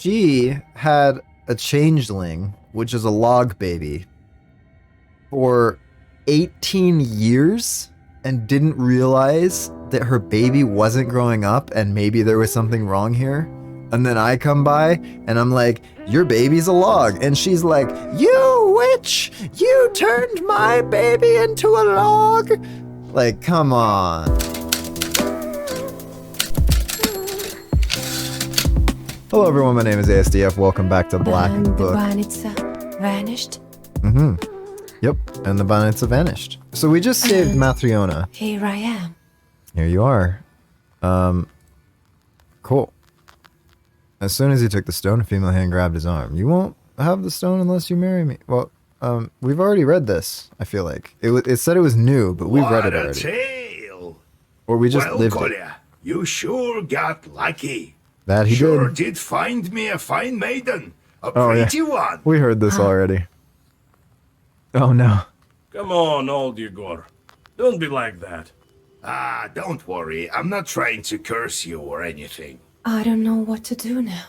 She had a changeling, which is a log baby, for 18 years and didn't realize that her baby wasn't growing up and maybe there was something wrong here. And then I come by and I'm like, your baby's a log. And she's like, you witch, you turned my baby into a log. Like, come on. Hello everyone, my name is ASDF. Welcome back to Blackbook. And the Banitsa vanished? Yep, and the Banitsa vanished. So we just saved Matriona. Here I am. Here you are. Cool. As soon as he took the stone, a female hand grabbed his arm. You won't have the stone unless you marry me. Well, we've already read this, I feel like. It said it was new, but we've read it already. What a tale! Or we just Well, lived Kolya, you sure got lucky. That he Sure did. did find me a fine maiden. A Oh, yeah. pretty one. We heard this already. Oh no. Come on, old Igor. Don't be like that. Ah, don't worry. I'm not trying to curse you or anything. I don't know what to do now.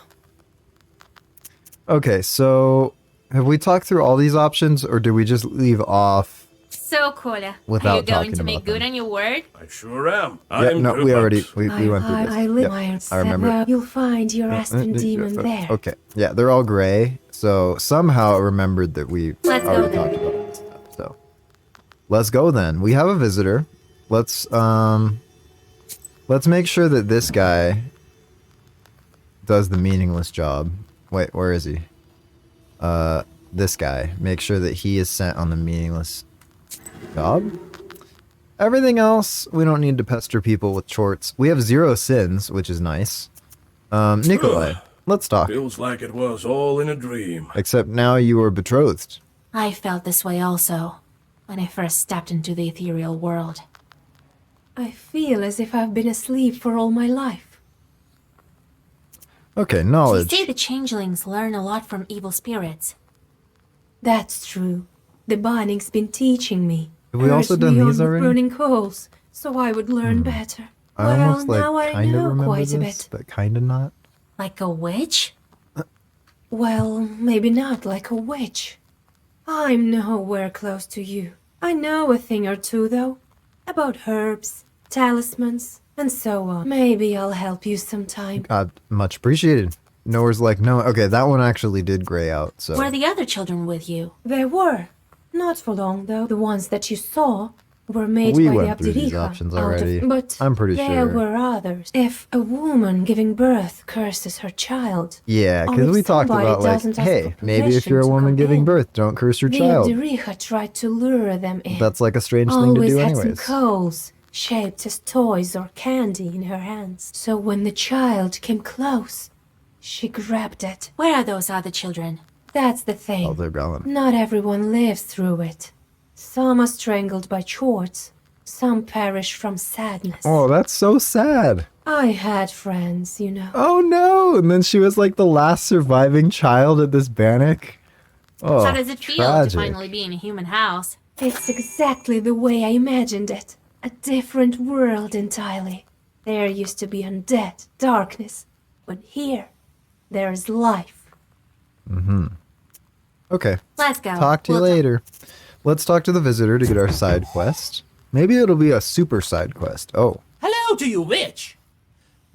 Okay, so have we talked through all these options, or do we just leave off? So, Kolya, Without are you going talking to make about good them. on your word? I sure am. Yeah, I'm no, we already we went through I this. live Yep, my I remember. You'll find your Aspen demon there. Okay, yeah, they're all gray. So somehow it remembered that we Let's go already then. talked about this stuff. So let's go then. We have a visitor. Let's make sure that this guy does the meaningless job. Wait, where is he? This guy. Make sure that he is sent on the meaningless job. Everything else, we don't need to pester people with chorts. We have 0 sins, which is nice. Nikolai, let's talk. Feels like it was all in a dream. Except now you are betrothed. I felt this way also, when I first stepped into the ethereal world. I feel as if I've been asleep for all my life. Okay, They knowledge. say the changelings learn a lot from evil spirits. That's true. The Banning's been teaching me. Have we also Urged done me these on already? burning coals, so I would learn better. I almost now like I kind of know remember quite a this, bit. but kind of not. Like a witch? Well, maybe not like a witch. I'm nowhere close to you. I know a thing or two, though. About herbs, talismans, and so on. Maybe I'll help you sometime. God, much appreciated. Noah's like, no, okay, that one actually did gray out, so. Were the other children with you? There were. Not for long, though. The ones that you saw were made We by the went through these Abdiricha options out of- already. but I'm pretty there sure. were others. If a woman giving birth curses her child, Yeah, or because if we talked somebody about like, doesn't ask hey, for maybe if permission you're a to woman come giving in, birth, don't curse your the child. Abdiricha tried to lure them in. That's like a strange thing to Always do had some anyways. coals shaped as toys or candy in her hands. So when the child came close, she grabbed it. Where are those other children? That's the thing. Oh, they're gone. Not everyone lives through it. Some are strangled by chorts. Some perish from sadness. Oh, that's so sad. I had friends, you know. Oh no! And then she was like the last surviving child at this Bannock. Oh, How does it feel tragic. to finally be in a human house? It's exactly the way I imagined it. A different world entirely. There used to be undead, darkness. But here, there's life. Okay, Let's go. talk to you We'll later. Let's talk to the visitor to get our side quest. Maybe it'll be a super side quest. Oh, Hello to you, witch.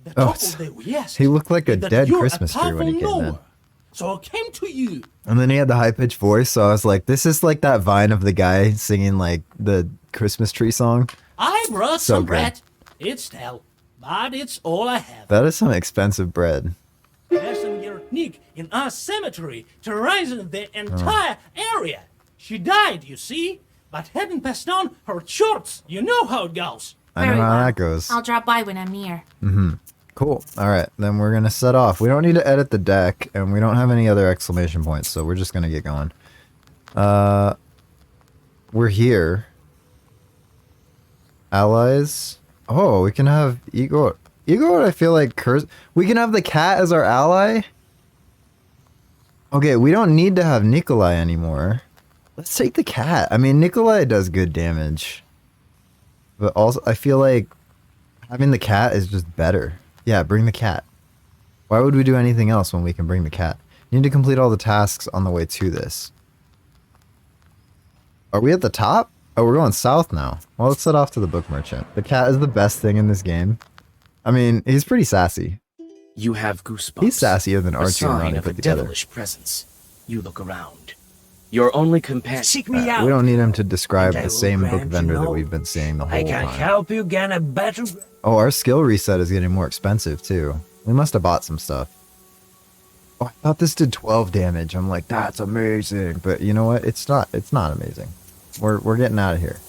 The Oh, top it's- of the yes. he looked like a is that dead you're Christmas tree when he powerful came in. knower. So I came to you. and then he had the high pitched voice, so I was like, this is like that vine of the guy singing like the Christmas tree song. I brought So some good. bread. It's stale, but it's all I have. That is some expensive bread. There's some Yernik in our cemetery terrorizing the Oh. entire area. She died, you see, but hadn't passed on her shorts. You know how it goes. I know Very how well. that goes. I'll drop by when I'm near. Cool. All right, then we're gonna set off. We don't need to edit the deck, and we don't have any other exclamation points, so we're just gonna get going. We're here. Allies. Oh, we can have Igor. Igor, I feel like we can have the cat as our ally. Okay, we don't need to have Nikolai anymore. Let's take the cat. I mean, Nikolai does good damage, but also I feel like having the cat is just better. Yeah, bring the cat. Why would we do anything else when we can bring the cat? You need to complete all the tasks on the way to this. Are we at the top? Oh, we're going south now. Well, let's head off to the book merchant. The cat is the best thing in this game. I mean, he's pretty sassy. You have goosebumps. He's sassier than a Archie and sign Ronnie of a put together. devilish presence. You look around. Your only companion. Seek me out. We don't need him to describe And I the will same book grant you vendor that know we've been seeing the I whole can time. help you gain a better. Oh, our skill reset is getting more expensive too. We must have bought some stuff. Oh, I thought this did 12 damage. I'm like, that's amazing. But you know what? It's not amazing. We're getting out of here.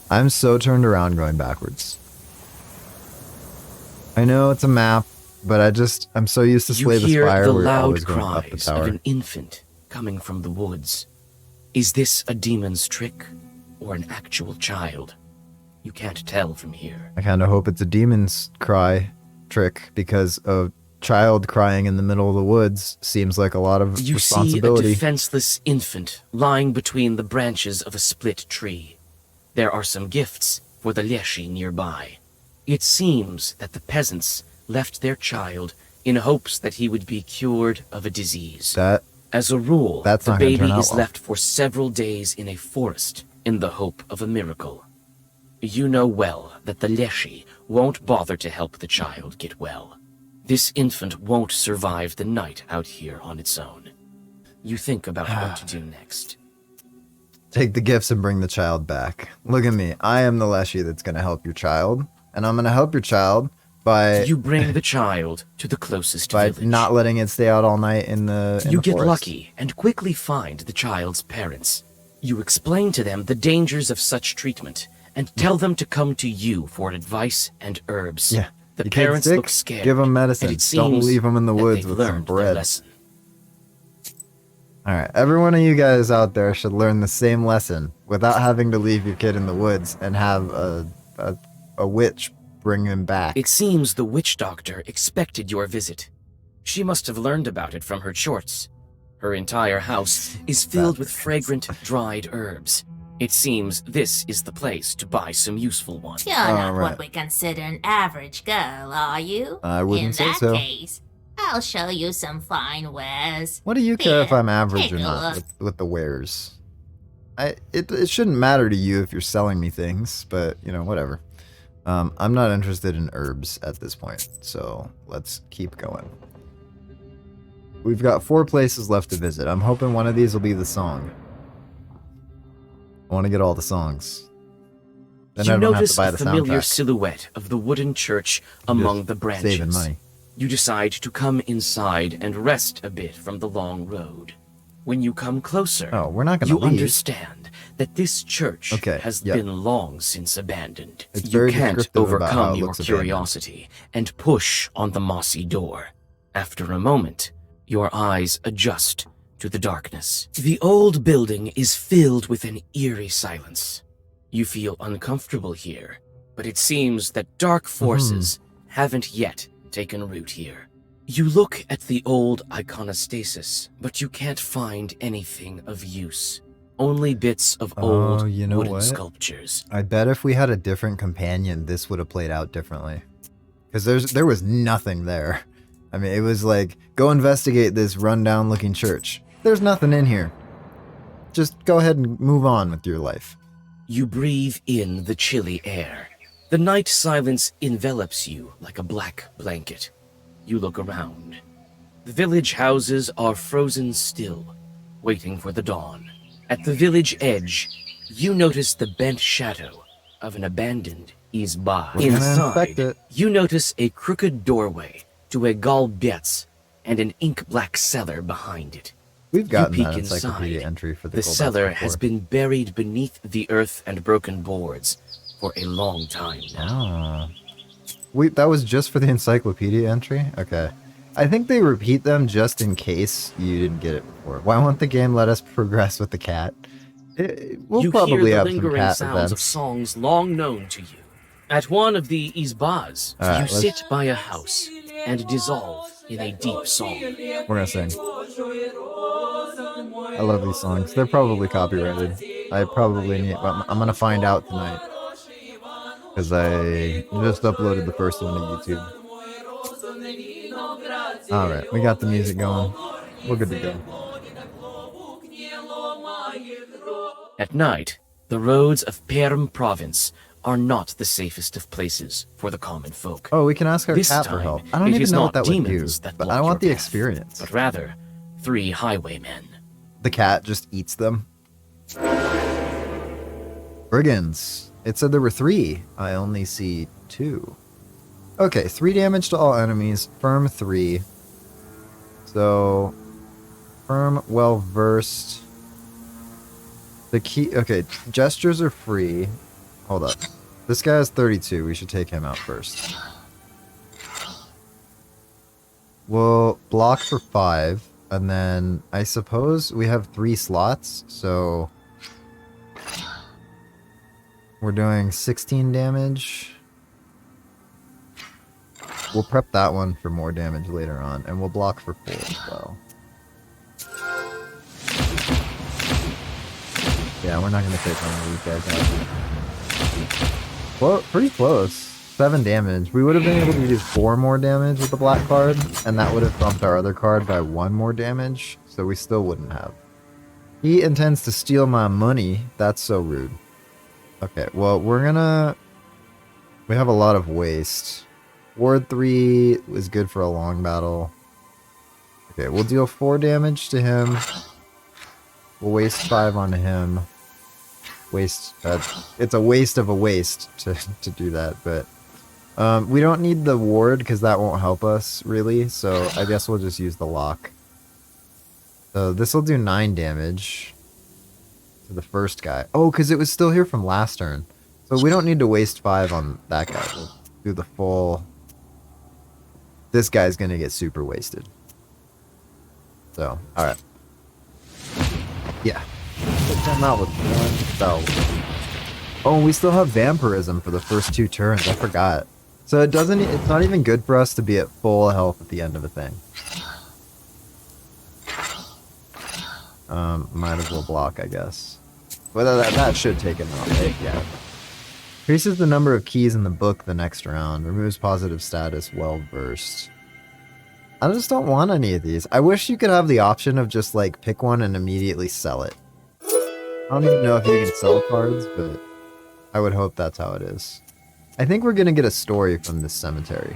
I'm so turned around going backwards. I know it's a map, but I'm so used to Slay You the hear Spire. the We're loud always going up the cries of tower. an infant coming from the woods. Is this a demon's trick or an actual child? You can't tell from here. I kind of hope it's a demon's cry trick because a child crying in the middle of the woods seems like a lot of You see a responsibility. defenseless infant lying between the branches of a split tree. There are some gifts for the Leshy nearby. It seems that the peasants left their child in hopes that he would be cured of a disease. As a rule, That's the not gonna baby turn out is well. left for several days in a forest in the hope of a miracle. You know well that the Leshy won't bother to help the child get well. This infant won't survive the night out here on its own. You think about what to do next. Take the gifts and bring the child back. Look at me. I am the Leshy that's going to help your child. And I'm going to help your child by... You bring the child to the closest by village. not letting it stay out all night in the You get forest. lucky and quickly find the child's parents. You explain to them the dangers of such treatment and tell them to come to you for advice and herbs. Yeah. The Your kid's parents sick? look scared. Give 'em medicine. And it Don't seems leave 'em in the that woods they've with some learned their bread. lesson. Alright, every one of you guys out there should learn the same lesson without having to leave your kid in the woods and have a witch bring him back. It seems the witch doctor expected your visit. She must have learned about it from her shorts. Her entire house is filled with fragrant, dried herbs. It seems this is the place to buy some useful ones. You're not right. what we consider an average girl, are you? I wouldn't In say that so. case, I'll show you some fine wares. What do you care if Here, I'm average take or a not look. with the wares? It shouldn't matter to you if you're selling me things, but you know, whatever. I'm not interested in herbs at this point, so let's keep going. We've got 4 places left to visit. I'm hoping one of these will be the song. I want to get all the songs. Then I You don't have notice to buy a the familiar soundtrack. silhouette of the wooden church among the branches. Saving money. You decide to come inside and rest a bit from the long road. When you come closer, Oh, we're not gonna you leave. understand that this church Okay, has yep. been long since abandoned. It's You very can't descriptive about how overcome it your looks abandoned. curiosity and push on the mossy door. After a moment, your eyes adjust to the darkness. The old building is filled with an eerie silence. You feel uncomfortable here, but it seems that dark forces haven't yet taken root here. You look at the old iconostasis, but you can't find anything of use. Only bits of old you know wooden what? sculptures. I bet if we had a different companion, this would have played out differently. Because there was nothing there. I mean, it was like, go investigate this rundown looking church. There's nothing in here. Just go ahead and move on with your life. You breathe in the chilly air. The night silence envelops you like a black blanket. You look around. The village houses are frozen still, waiting for the dawn. At the village edge, you notice the bent shadow of an abandoned izba. We're gonna inspect Inside, it. you notice a crooked doorway to a galbetz and an ink-black cellar behind it. We've gotten you that peek encyclopedia inside. entry for the The Golbets cellar before. has been buried beneath the earth and broken boards for a long time now. Oh. That was just for the encyclopedia entry? Okay. I think they repeat them just in case you didn't get it before. Why won't the game let us progress with the cat? We'll You probably hear have the some lingering cat sounds of events. songs long known to you. At one of the izbas, All right, you let's- sit by a house and dissolve in a deep song. We're gonna sing. I love these songs. They're probably copyrighted. I probably need. I'm gonna find out tonight because I just uploaded the first one to YouTube. Alright, we got the music going. We're good to go. At night, the roads of Perm province are not the safest of places for the common folk. Oh, we can ask our This cat for time, help. I don't it even is know not what that would do, demons that but block I want your the path, experience. but rather 3 highwaymen. The cat just eats them. Brigands. It said there were 3. I only see 2. Okay, 3 damage to all enemies. Firm 3. So, firm, well versed. The key. Okay, gestures are free. Hold up. This guy has 32. We should take him out first. We'll block for 5. And then I suppose we have 3 slots. So we're doing 16 damage. We'll prep that one for more damage later on. And we'll block for 4 as well. Yeah, we're not going to take one of these guys out. Well, pretty close. 7 damage. We would have been able to do 4 more damage with the black card, and that would have bumped our other card by 1 more damage, so we still wouldn't have. He intends to steal my money. That's so rude. Okay, well, we're gonna... We have a lot of waste. Ward 3 is good for a long battle. Okay, we'll deal 4 damage to him. We'll waste 5 on him. Waste... it's a waste of a waste to do that, but... we don't need the ward because that won't help us, really, so I guess we'll just use the lock. So this will do 9 damage to the first guy. Oh, because it was still here from last turn. So we don't need to waste 5 on that guy. We'll do the full... This guy's going to get super wasted. So, alright. Yeah. Let's come out with 1 spell. Oh, we still have vampirism for the first 2 turns. I forgot. So it doesn't. It's not even good for us to be at full health at the end of a thing. Might as well block, I guess. Well, that should take him out, right? Yeah. Increases the number of keys in the book the next round. Removes positive status. Well versed. I just don't want any of these. I wish you could have the option of just like pick one and immediately sell it. I don't even know if you can sell cards, but I would hope that's how it is. I think we're gonna get a story from this cemetery.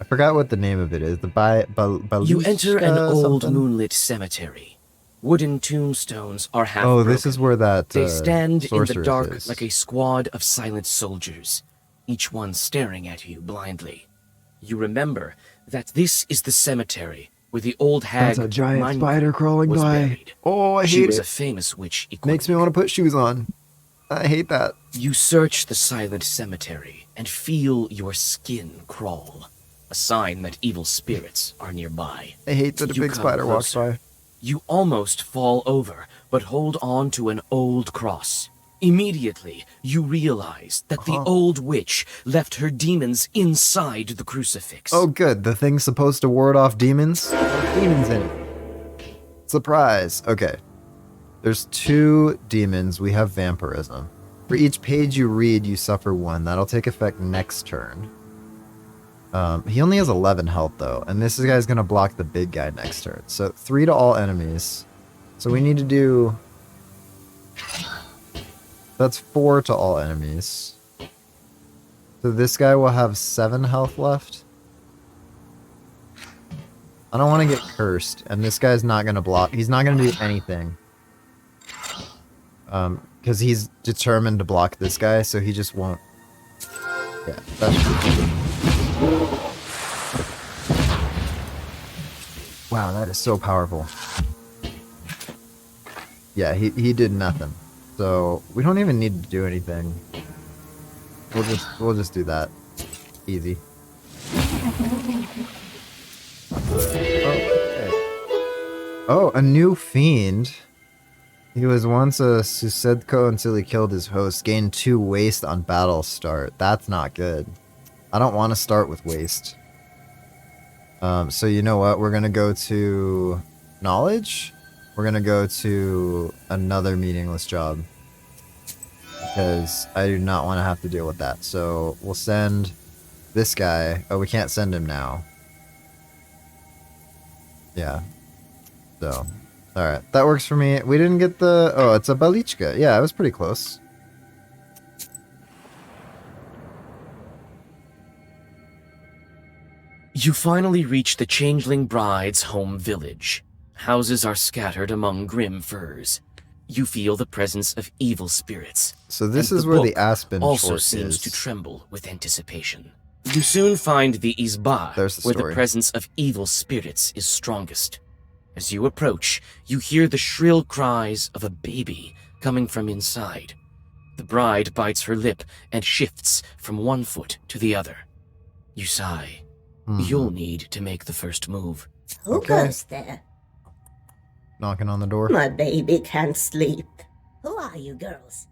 I forgot what the name of it is. The You enter an old something? moonlit cemetery. Wooden tombstones are half Oh, broken. this is where that They stand in the sorceress dark is. like a squad of silent soldiers, each one staring at you blindly. You remember that this is the cemetery where the old hag That's a giant Manja spider crawling was by. buried. Oh, I She hate was a it. famous witch. Makes me want to put shoes on. I hate that. You search the silent cemetery and feel your skin crawl, a sign that evil spirits are nearby. I hate that a You big come spider walks closer. by. You almost fall over, but hold on to an old cross. Immediately, you realize that the old witch left her demons inside the crucifix. Oh, good. The thing's supposed to ward off demons? There's demons in it. Surprise. Okay. There's 2 demons. We have vampirism. For each page you read, you suffer 1. That'll take effect next turn. He only has 11 health, though. And this guy's going to block the big guy next turn. So 3 to all enemies. So we need to do... That's 4 to all enemies. So this guy will have 7 health left. I don't want to get cursed. And this guy's not going to block. He's not going to do anything. Because he's determined to block this guy, so he just won't. Yeah, that's... Wow, that is so powerful. Yeah, he did nothing. So we don't even need to do anything. We'll just do that. Easy. Okay. Oh, a new fiend. He was once a Susedko until he killed his host. Gained 2 waste on battle start. That's not good. I don't want to start with waste. So you know what? We're going to go to knowledge. We're going to go to another meaningless job. Because I do not want to have to deal with that. So we'll send this guy. Oh, we can't send him now. Yeah. So, alright. That works for me. We didn't get the... Oh, it's a Balichka. Yeah, it was pretty close. You finally reach the Changeling Bride's home village. Houses are scattered among grim firs. You feel the presence of evil spirits. So this and is where the book aspen also short seems is. to tremble with anticipation. You soon find the Izba, There's the where the story. presence of evil spirits is strongest. As you approach, you hear the shrill cries of a baby coming from inside. The bride bites her lip and shifts from one foot to the other. You sigh. You'll need to make the first move. Who Okay. goes there? Knocking on the door. My baby can't sleep. Who are you girls?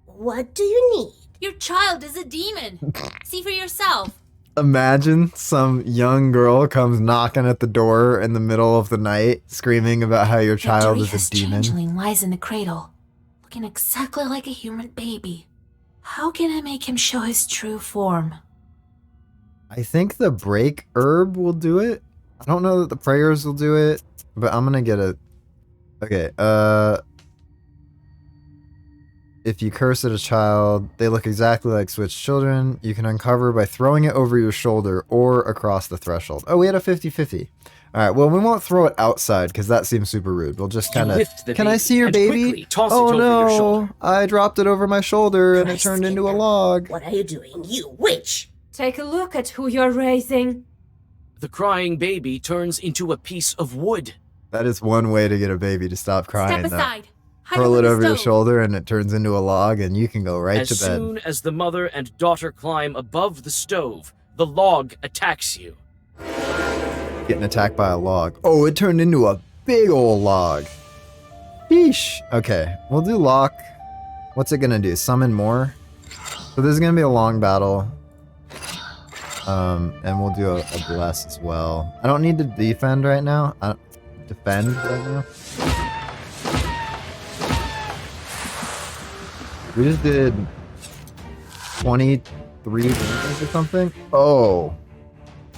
What do you need? Your child is a demon. See for yourself. Imagine some young girl comes knocking at the door in the middle of the night, screaming about how your child is Victoria's a demon. changeling lies in the cradle, looking exactly like a human baby. How can I make him show his true form? I think the break herb will do it. I don't know that the prayers will do it, but I'm gonna get a... Okay, if you curse at a child, they look exactly like switched children. You can uncover by throwing it over your shoulder or across the threshold. Oh, we had a 50-50. Alright, well, we won't throw it outside because that seems super rude. We'll just kind of... lift the Can I baby see your and baby? quickly toss it Oh over your no, shoulder. I dropped it over my shoulder and it Christ, turned into a Kinder. log. What are you doing, you witch? Take a look at who you're raising. The crying baby turns into a piece of wood. That is one way to get a baby to stop crying. Step though. aside. Hide Curl under it the over your stove. shoulder and it turns into a log and you can go right As to bed. soon as the mother and daughter climb above the stove, the log attacks you. Getting attacked by a log. Oh, it turned into a big old log. Yeesh. Okay, we'll do lock. What's it gonna do? Summon more? So this is gonna be a long battle. And we'll do a bless as well. I don't need to defend right now. I don't defend right now. We just did 23 damage or something. Oh.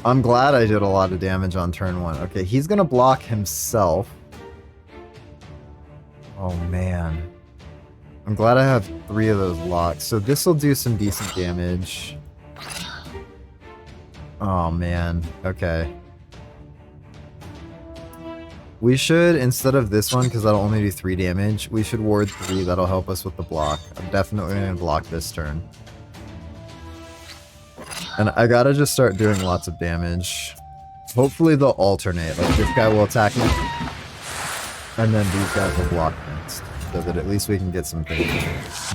I'm glad I did a lot of damage on turn 1. Okay, he's gonna block himself. Oh man. I'm glad I have 3 of those locks. So this will do some decent damage. Oh man. Okay. We should, instead of this one, because that'll only do 3 damage, we should ward 3. That'll help us with the block. I'm definitely going to block this turn. And I gotta just start doing lots of damage. Hopefully they'll alternate. Like, this guy will attack me, and then these guys will block next. So that at least we can get some things.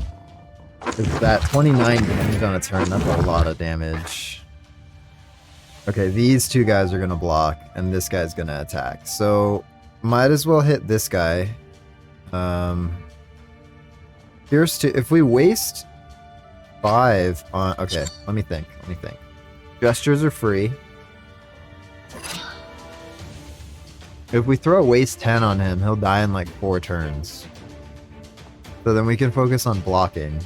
Because that 29 damage on a turn, that's a lot of damage. Okay, these 2 guys are gonna block, and this guy's gonna attack. So, might as well hit this guy. Here's 2. If we waste 5 on... Okay, let me think. Gestures are free. If we throw waste 10 on him, he'll die in like 4 turns. So then we can focus on blocking.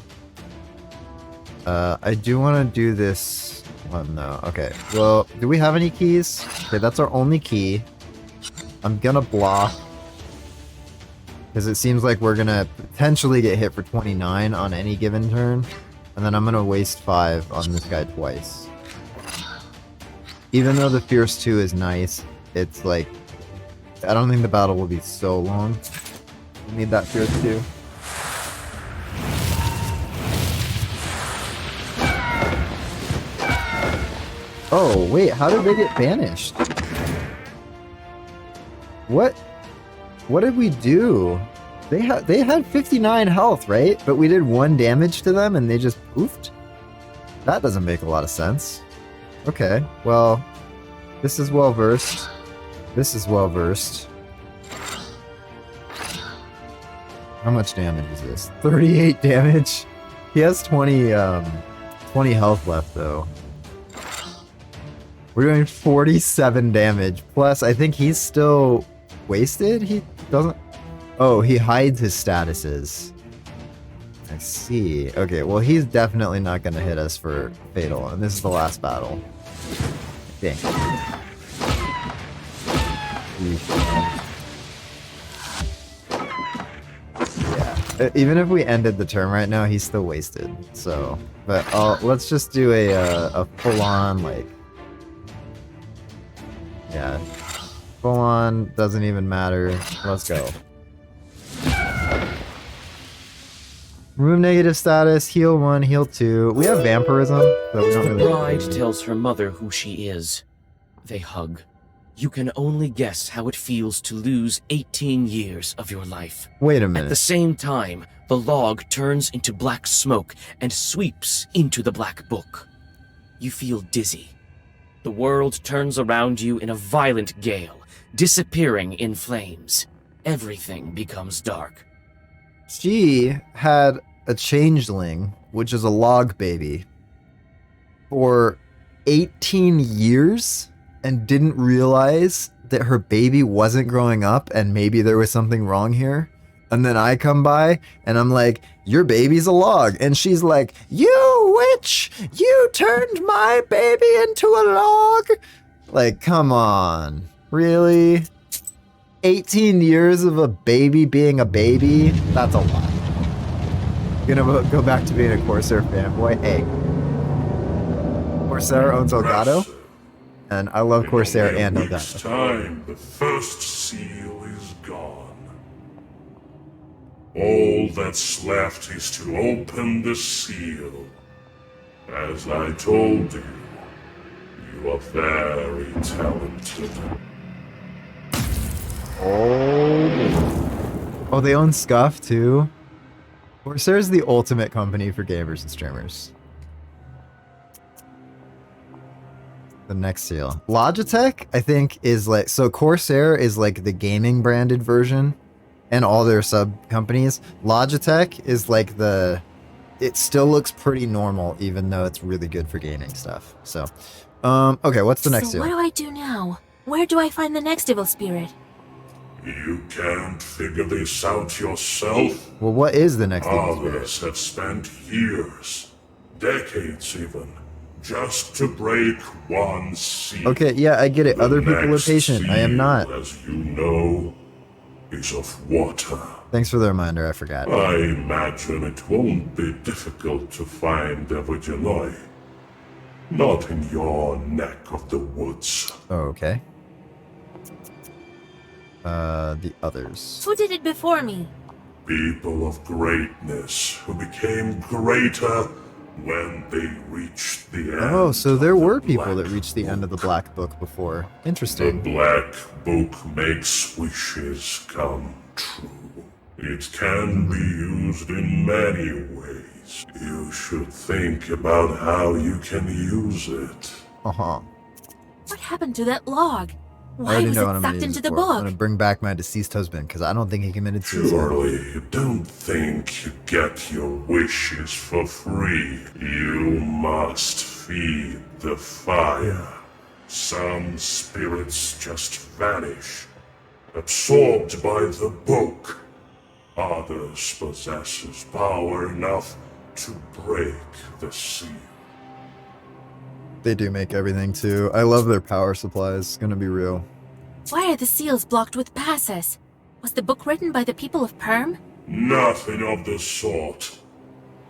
I do want to do this one though. Okay, well, do we have any keys? Okay, that's our only key. I'm gonna block. Because it seems like we're gonna potentially get hit for 29 on any given turn. And then I'm gonna waste 5 on this guy twice. Even though the Fierce 2 is nice, it's like... I don't think the battle will be so long. We need that Fierce 2. Oh, wait, how did they get banished? What? What did we do? They had 59 health, right? But we did 1 damage to them and they just poofed? That doesn't make a lot of sense. Okay, well, this is well versed. This is well versed. How much damage is this? 38 damage? He has 20 health left though. We're doing 47 damage. Plus, I think he's still wasted? He doesn't... Oh, he hides his statuses. I see. Okay, well, he's definitely not going to hit us for Fatal, and this is the last battle. I think. Yeah. Even if we ended the turn right now, he's still wasted. So, but let's just do a full-on, like, yeah, full-on, doesn't even matter. Let's go. Remove negative status, heal 1, heal 2. We have vampirism, so we don't The really... bride tells her mother who she is. They hug. You can only guess how it feels to lose 18 years of your life. Wait a At the minute. same time, the log turns into black smoke and sweeps into the black book. You feel dizzy. The world turns around you in a violent gale, disappearing in flames. Everything becomes dark. She had a changeling, which is a log baby, for 18 years and didn't realize that her baby wasn't growing up and maybe there was something wrong here. And then I come by and I'm like, your baby's a log. And she's like, you witch, you turned my baby into a log. Like, come on. Really? 18 years of a baby being a baby? That's a lot. Gonna go back to being a Corsair fanboy? Hey. Corsair owns Elgato, and I love Corsair and In a week's Elgato. time, the first seal is gone. All that's left is to open the seal. As I told you, you are very talented. Oh, they own Scuff too? Corsair's the ultimate company for gamers and streamers. The next seal. Logitech, I think, is like... So Corsair is like the gaming branded version and all their sub-companies. Logitech is like the... It still looks pretty normal even though it's really good for gaming stuff. So, okay, what's the next So seal? what do I do now? Where do I find the next evil spirit? You can't figure this out yourself. Well, what is the next evil spirit? Others have spent years, decades even, just to break one seal. Okay, yeah, I get it. The Other people are next patient. I am seal, not. As you know, is of water. Thanks for the reminder, I forgot. I imagine it won't be difficult to find Evangeloi. Not in your neck of the woods. Oh, okay. The others. Who did it before me? People of greatness who became greater when they reached the end. Oh, so there of the were people that Black reached the end of the Book. Black Book before. The Interesting. Black Book makes wishes come true. It can be used in many ways. You should think about how you can use it. Uh-huh. What happened to that log? I Why already was know it what I'm gonna sucked use into it the for. I'm book? gonna bring back my deceased husband, because I don't think he committed suicide. Surely you don't think you get your wishes for free. You must feed the fire. Some spirits just vanish, absorbed by the book. Others possess power enough to break the seal. They do make everything, too. I love their power supplies. Gonna be real. Why are the seals blocked with passes? Was the book written by the people of Perm? Nothing of the sort.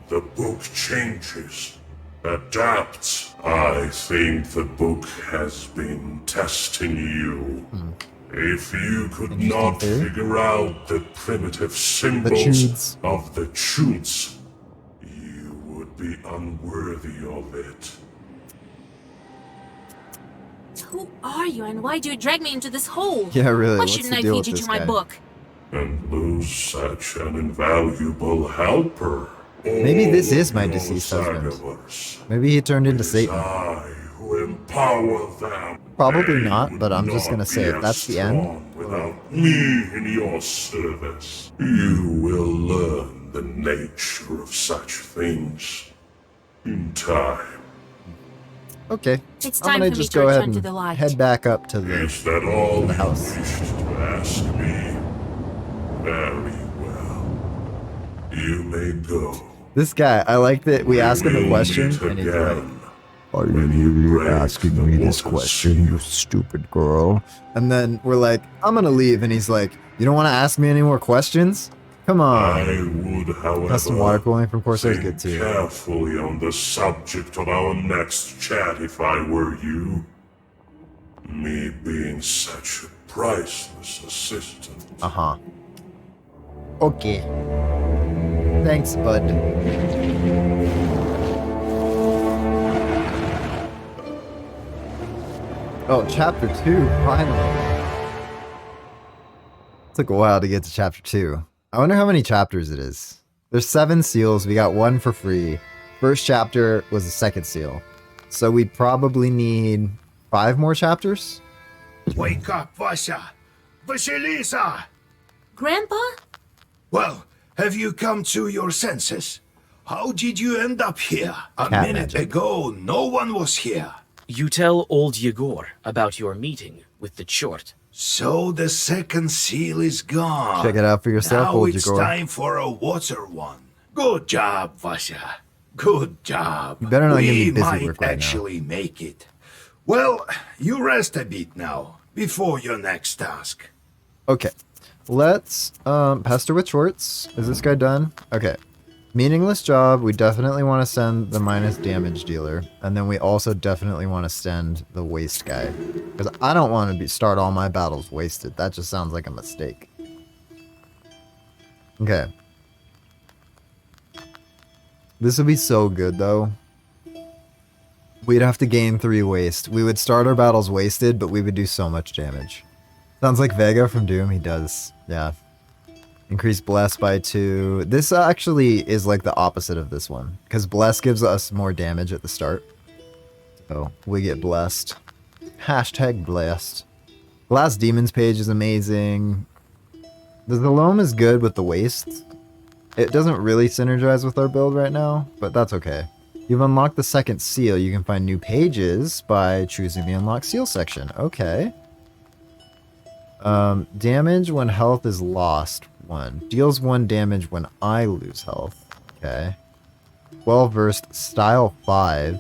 The book changes, adapts. I think the book has been testing you. If you could not theory. figure out the primitive Chudes. symbols of the Chudes, you would be unworthy of it. Who are you and why do you drag me into this hole? Yeah, really. Why What's shouldn't the I deal feed with you this to my guy? book? And lose such an invaluable helper. Maybe this is my All deceased husband. Zagavars. Maybe he turned into It is Satan. I who empower them. Probably They not, would but I'm just not gonna say be if as that's the end. strong Without me in your service, you will learn the nature of such things in time. Okay. It's I'm time gonna for me just to go ahead return to and the light. head back up to the... Is that all the you house. wished to ask me? Very well. You may go. This guy, I like that we ask him a We'll question meet and he's right. again. Are When you break the water's you stupid girl? And then we're like, I'm gonna leave. And he's like, you don't want to ask me any more questions? Come on. I would, however, Custom water cooling from Corsair's think good too. carefully on the subject of our next chat if I were you. Me being such a priceless assistant. Uh-huh. Okay. Thanks, bud. Oh, chapter 2, finally. Took a while to get to chapter 2. I wonder how many chapters it is. There's 7 seals, we got 1 for free. First chapter was the second seal. So we probably need 5 more chapters? Wake up, Vasya! Vasilisa! Grandpa? Well, have you come to your senses? How did you end up here? A Cat minute magic. ago, no one was here. You tell old Yegor about your meeting with the Chort. So the second seal is gone. Check it out for yourself, Now old it's Yegor. time for a water one. Good job, Vasya. Good job. You better not we give me busy might work right now. actually make it. Well, you rest a bit now, before your next task. Okay. Let's pester with shorts. Is this guy done? Okay. Meaningless job. We definitely want to send the minus damage dealer. And then we also definitely want to send the waste guy. Because I don't want to start all my battles wasted. That just sounds like a mistake. Okay. This would be so good though. We'd have to gain 3 waste. We would start our battles wasted, but we would do so much damage. Sounds like Vega from Doom. He does. Yeah. Increase Bless by 2. This actually is like the opposite of this one. Because Bless gives us more damage at the start. So we get blessed. Hashtag blessed. Last Demons page is amazing. The Zalome is good with the waste. It doesn't really synergize with our build right now, but that's okay. You've unlocked the second seal. You can find new pages by choosing the unlock seal section. Okay. Damage when health is lost. 1. Deals 1 damage when I lose health. Okay. Well-versed style 5.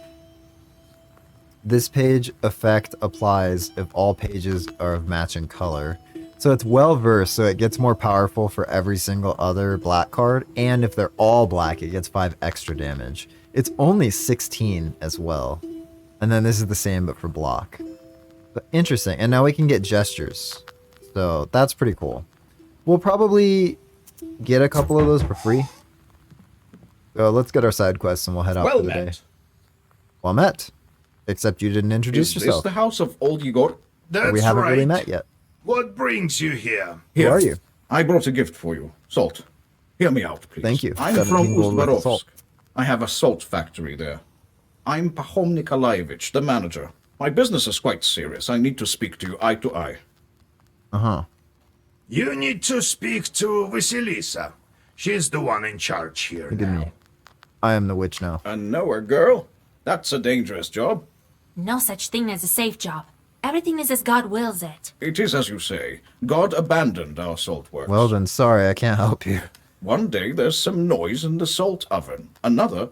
This page effect applies if all pages are of matching color. So it's well-versed, so it gets more powerful for every single other black card. And if they're all black, it gets 5 extra damage. It's only 16 as well. And then this is the same, but for block. But interesting. And now we can get gestures. So that's pretty cool. We'll probably get a couple of those for free. So let's get our side quests and we'll head out Well for the day. met. Well met. Except you didn't introduce Is this yourself. the house of old Igor? That's We haven't right. really met yet. What brings you here? Who are you? I brought a gift for you. Salt. Hear me out, please. Thank you. I'm 17 from gold worth of salt. Uzbarovsk. I have a salt factory there. I'm Pahom Nikolaevich, the manager. My business is quite serious. I need to speak to you eye to eye. Uh-huh. You need to speak to Vasilisa. She's the one in charge here Look at now. me. I am the witch now. A knower girl? That's a dangerous job. No such thing as a safe job. Everything is as God wills it. It is as you say. God abandoned our salt works. Well then, sorry, I can't help you. One day there's some noise in the salt oven. Another,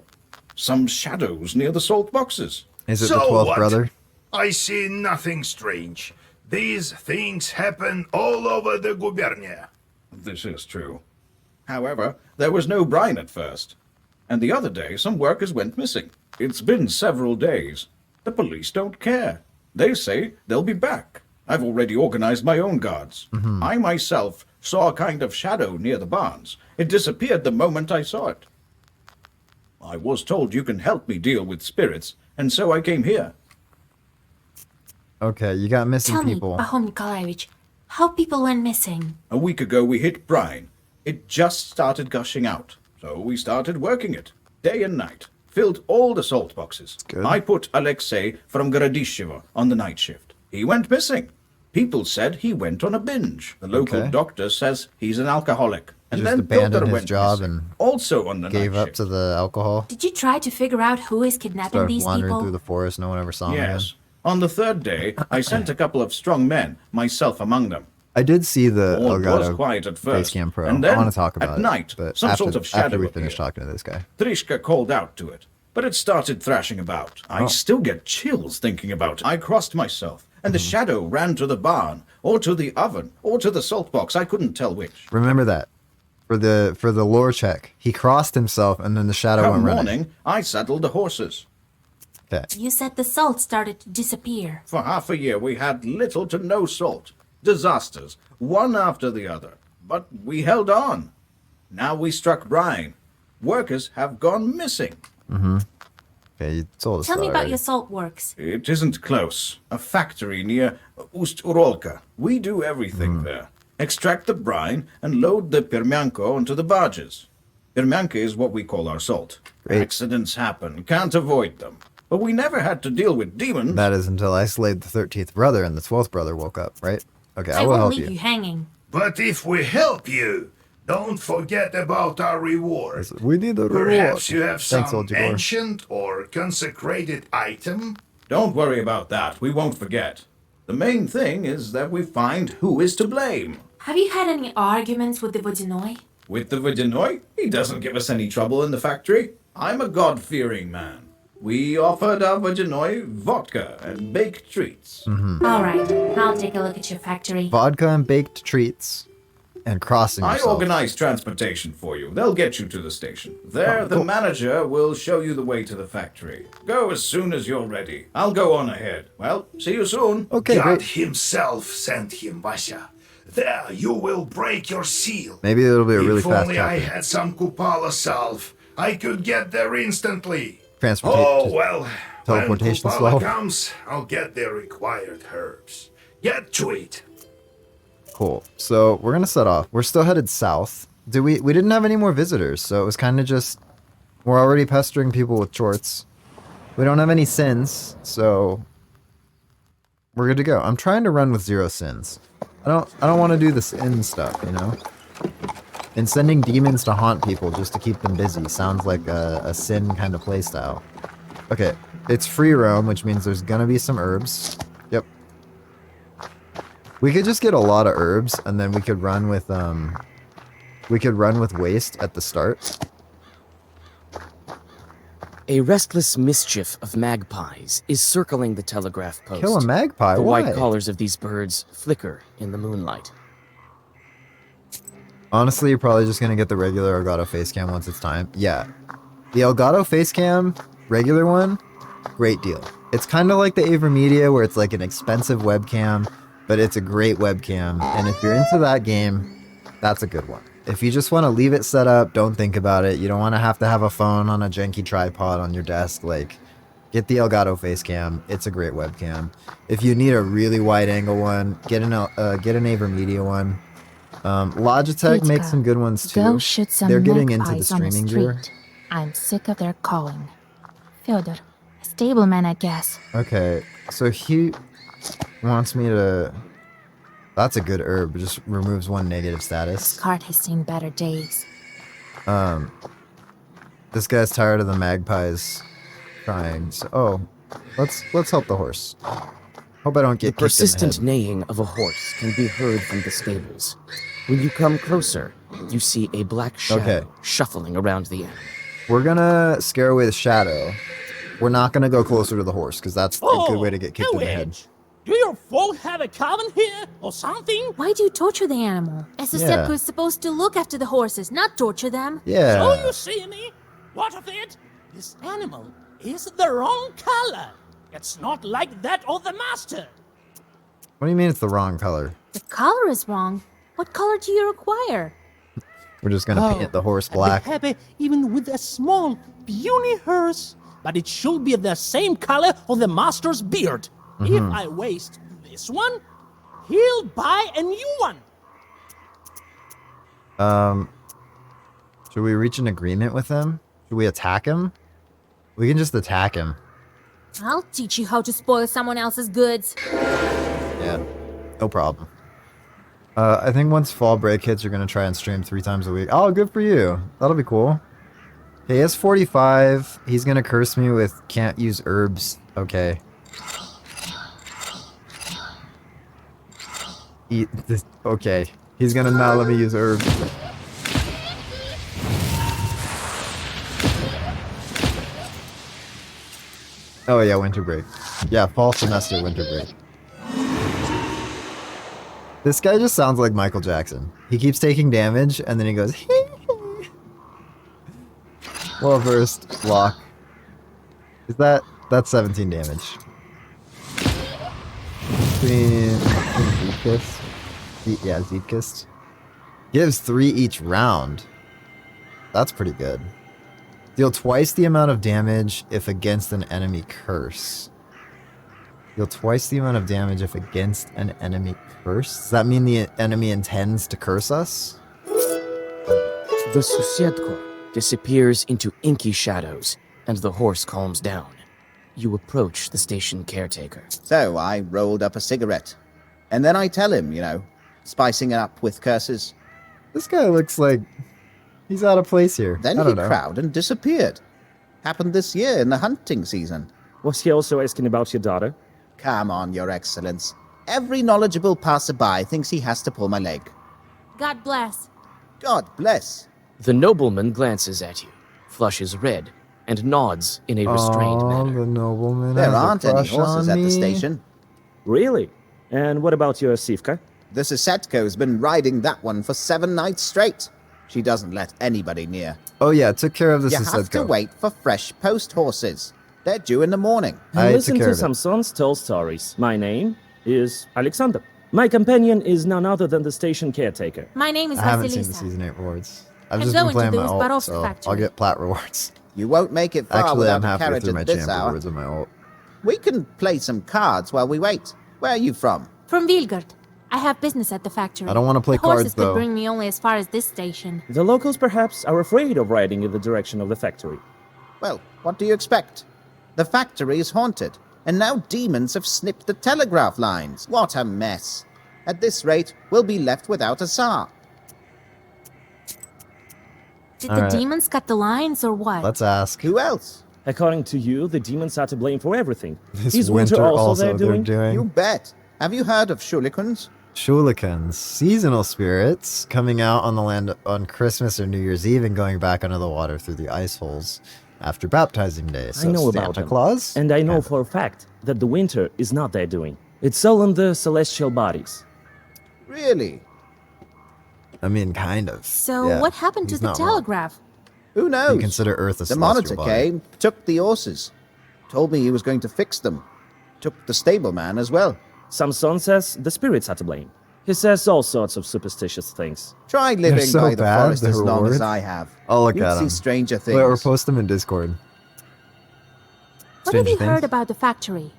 some shadows near the salt boxes. Is it So the 12th what? brother? I see nothing strange. These things happen all over the gubernia. This is true. However, there was no brine at first. And the other day, some workers went missing. It's been several days. The police don't care. They say they'll be back. I've already organized my own guards. I myself saw a kind of shadow near the barns. It disappeared the moment I saw it. I was told you can help me deal with spirits, and so I came here. Okay, you got missing Tell people. me, Pahom Nikolaevich, how people went missing. A week ago we hit brine. It just started gushing out. So we started working it, day and night. Filled all the salt boxes. Good. I put Alexei from Gorodishevo on the night shift. He went missing. People said he went on a binge. The local Okay. doctor says he's an alcoholic. And Just then abandoned Piotr his went job missing. and Also on the Gave night up shift. to the alcohol. Did you try to figure out who is kidnapping Started these wandering people? through the forest. No one ever saw him again. Yes. On the third day, I sent a couple of strong men, myself among them. I did see the All was Elgato quiet at first. Facecam Pro. And I then, want to talk at about it. night, But some after, sort of after shadow we finish appeared. talking to this guy. Trishka called out to it. but it started thrashing about. I still get chills thinking about it. I crossed myself, and the shadow ran to the barn, or to the oven, or to the salt box. I couldn't tell which. Remember that. For the lore check, he crossed himself, and then the shadow Come went running. morning, I saddled the horses. Okay. You said the salt started to disappear. For half a year, we had little to no salt. Disasters, one after the other. But we held on. Now we struck brine. Workers have gone missing. Okay, you told us Tell that me about already. your salt works. It isn't close. A factory near Ust-Urolka. We do everything there. Extract the brine and load the permianko onto the barges. Permianka is what we call our salt. Great. Accidents happen. Can't avoid them. But we never had to deal with demons. That is until I slayed the 13th brother and the 12th brother woke up, right? Okay, I I will won't help leave you. you hanging. But if we help you, don't forget about our reward. We need a reward. Perhaps you have Thanks, some Old Jagor. ancient or consecrated item? Don't worry about that. We won't forget. The main thing is that we find who is to blame. Have you had any arguments with the Vodinoi? With the Vodinoi, he doesn't give us any trouble in the factory. I'm a God-fearing man. We offered our Vodinoi vodka and baked treats. All right, I'll take a look at your factory. Vodka and baked treats and crossing I yourself. organize transportation for you. They'll get you to the station. There, the manager will show you the way to the factory. Go as soon as you're ready. I'll go on ahead. Well, see you soon. Okay, God great. himself sent him, Vasha. There, you will break your seal. Maybe it'll be a really If fast only I chapter. had some Kupala salve, I could get there instantly. Transportation. Oh, well, teleportation when slow. Kupala comes, I'll get the required herbs. Get to it. Cool. So we're gonna set off. We're still headed south. We didn't have any more visitors, so it was kind of just we're already pestering people with chorts. We don't have any sins, so we're good to go. I'm trying to run with 0 sins. I don't want to do the sin stuff, you know. And sending demons to haunt people just to keep them busy sounds like a sin kind of playstyle. Okay, it's free roam, which means there's gonna be some herbs. Yep. We could just get a lot of herbs, and then we could run with waste at the start. A restless mischief of magpies is circling the telegraph post. Kill a magpie? The Why? white collars of these birds flicker in the moonlight. Honestly, you're probably just gonna get the regular Elgato face cam once it's time. Yeah. The Elgato face cam, regular one, great deal. It's kind of like the AverMedia where it's like an expensive webcam, but it's a great webcam. And if you're into that game, that's a good one. If you just want to leave it set up, don't think about it. You don't want to have a phone on a janky tripod on your desk. Like, get the Elgato face cam. It's a great webcam. If you need a really wide angle one, get an AverMedia one. Logitech Kids, makes some good ones too. Go shoot some They're getting into the magpies on the streaming street. gear. I'm sick of their calling. Fyodor, a stableman, I guess. Okay, so he wants me to... That's a good herb. It just removes 1 negative status. Cart has seen better days. This guy's tired of the magpies crying. So, let's help the horse. Hope I don't The get kicked in the persistent head. neighing of a horse can be heard from the stables. When you come closer, you see a black shadow Okay. shuffling around the end. We're gonna scare away the shadow. We're not gonna go closer to the horse, because that's a good way to get kicked in the head. Do your folk have a cabin here or something? Why do you torture the animal? Yeah. is supposed to look after the horses, not torture them. Yeah. So you see me? What of it? This animal is the wrong color. It's not like that of the master. What do you mean it's the wrong color? The color is wrong. What color do you require? We're just gonna paint the horse black. I'd be happy even with a small, puny horse, but it should be the same color of the master's beard. If I waste this one, he'll buy a new one. Should we reach an agreement with him? Should we attack him? We can just attack him. I'll teach you how to spoil someone else's goods. Yeah, no problem. I think once fall break hits, you're gonna try and stream 3 times a week. Oh, good for you. That'll be cool. Okay, he has 45. He's gonna curse me with can't use herbs. Okay. Eat this. Okay. He's gonna not let me use herbs. Oh yeah, winter break. Yeah, fall semester, winter break. This guy just sounds like Michael Jackson. He keeps taking damage, and then he goes, well versed, lock. Is that's 17 damage. Between Zeepkist. Yeah, Zeepkist. Gives 3 each round. That's pretty good. Deal twice the amount of damage if against an enemy curse. Deal twice the amount of damage if against an enemy curse? Does that mean the enemy intends to curse us? The Susiedko disappears into inky shadows, and the horse calms down. You approach the station caretaker. So I rolled up a cigarette. And then I tell him, spicing it up with curses. This guy looks like he's out of place here. Then I he don't know. crowed and disappeared. Happened this year in the hunting season. Was he also asking about your daughter? Come on, Your Excellence. Every knowledgeable passerby thinks he has to pull my leg. God bless. God bless. The nobleman glances at you, flushes red, and nods in a restrained manner. The nobleman There has a aren't any crush horses on at the me. station. Really? And what about your Sivka? The Susetko's been riding that one for 7 nights straight. She doesn't let anybody near. Oh yeah, took care of the You have to Susetko. wait for fresh post horses. They're due in the morning. I I took listen care to of it. Samson's tall stories. My name is Alexander. My companion is none other than the station caretaker. My name is I haven't seen the Vasilisa. Season 8 rewards. I've I'm just been going to playing the my ult, Uzbarovsk so factory. I'll get plat rewards. You won't make it far Actually, without I'm a halfway carriage through my at this champion hour. rewards with my ult. We can play some cards while we wait. Where are you from? From Vilgard. I have business at the factory. I don't want to play the horses cards, though. could bring me only as far as this station. The locals perhaps are afraid of riding in the direction of the factory. Well, what do you expect? The factory is haunted, and now demons have snipped the telegraph lines. What a mess. At this rate, we'll be left without a Tsar. Did All the right. demons cut the lines or what? Let's ask. Who else? According to you, the demons are to blame for everything. This Is winter also they're doing? You bet. Have you heard of Shulikans? Shulikans, seasonal spirits, coming out on the land on Christmas or New Year's Eve and going back under the water through the ice holes after baptizing day. So I know Santa about them. Claus? And I know for a fact that the winter is not their doing. It's all in the celestial bodies. Really? I mean, kind of. So Yeah, what happened to he's the not wrong. telegraph? Who knows? You consider Earth a The celestial monitor body. came, took the horses. Told me he was going to fix them. Took the stableman as well. Samson says the spirits are to blame. He says all sorts of superstitious things. Try They're living so by the bad, forest the as long as rewards. I have. I'll look You'd at see them. stranger things. Wait, or post them in Discord. What have Stranger you heard Things? about the factory?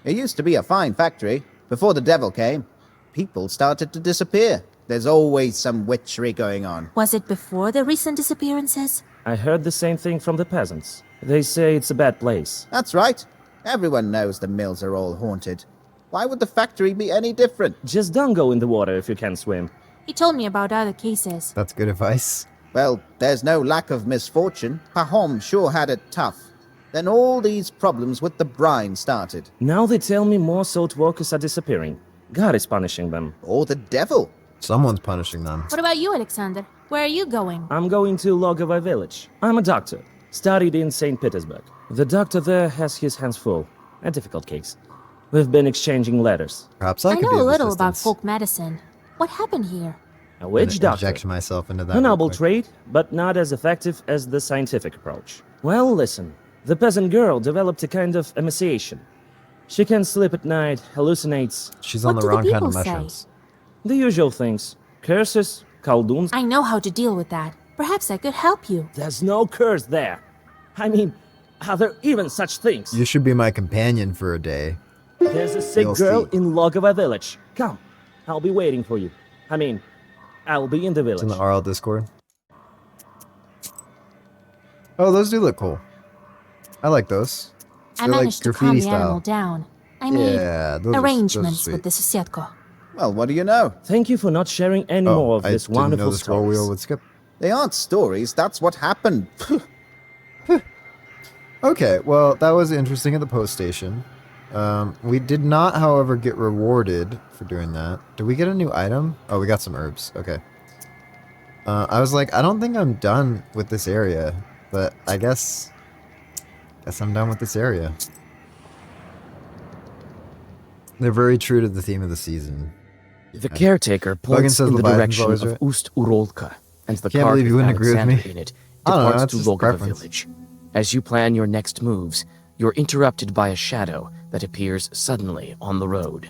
It used to be a fine factory. Before the devil came, people started to disappear. There's always some witchery going on. Was it before the recent disappearances? I heard the same thing from the peasants. They say it's a bad place. That's right. Everyone knows the mills are all haunted. Why would the factory be any different? Just don't go in the water if you can't swim. He told me about other cases. That's good advice. Well, there's no lack of misfortune. Pahom sure had it tough. Then all these problems with the brine started. Now they tell me more salt workers are disappearing. God is punishing them. Or the devil. Someone's punishing them. What about you, Alexander? Where are you going? I'm going to Logovo village. I'm a doctor. Studied in St. Petersburg. The doctor there has his hands full. A difficult case. We've been exchanging letters. Perhaps I could know be a of little about assistance. folk medicine. What happened here? A witch Gonna doctor. Inject myself into that. A real noble quick. trait, but not as effective as the scientific approach. Well, listen. The peasant girl developed a kind of emaciation. She can sleep at night, hallucinates. She's on What the do the wrong kind people of say? mushrooms. The usual things. Curses, kolduns. I know how to deal with that. Perhaps I could help you. There's no curse there. I mean, are there even such things? You should be my companion for a day. There's a sick You'll girl see. in Logovo village. Come. I'll be waiting for you. I mean, I'll be in the It's in village. the RL Discord. Oh, those do look cool. I like those. I They're like managed to calm graffiti the animal style. down. I made Yeah, those are arrangements sweet. with the Susiedko. Well, what do you know? Thank you for not sharing any more Oh, of I this didn't know wonderful the scroll stories. wheel would skip. They aren't stories, that's what happened. Okay, well, that was interesting at the post station. We did not, however, get rewarded for doing that. Did we get a new item? Oh, we got some herbs. Okay. I was like, I don't think I'm done with this area, but I guess Guess I'm done with this area. They're very true to the theme of the season. The caretaker Logan points says in the Leviathan's direction always of right. Ust-Urolka, and the Can't cart believe you with wouldn't agree with me. Alexander in it I don't know, departs that's to just Logova preference. village. As you plan your next moves, you're interrupted by a shadow that appears suddenly on the road.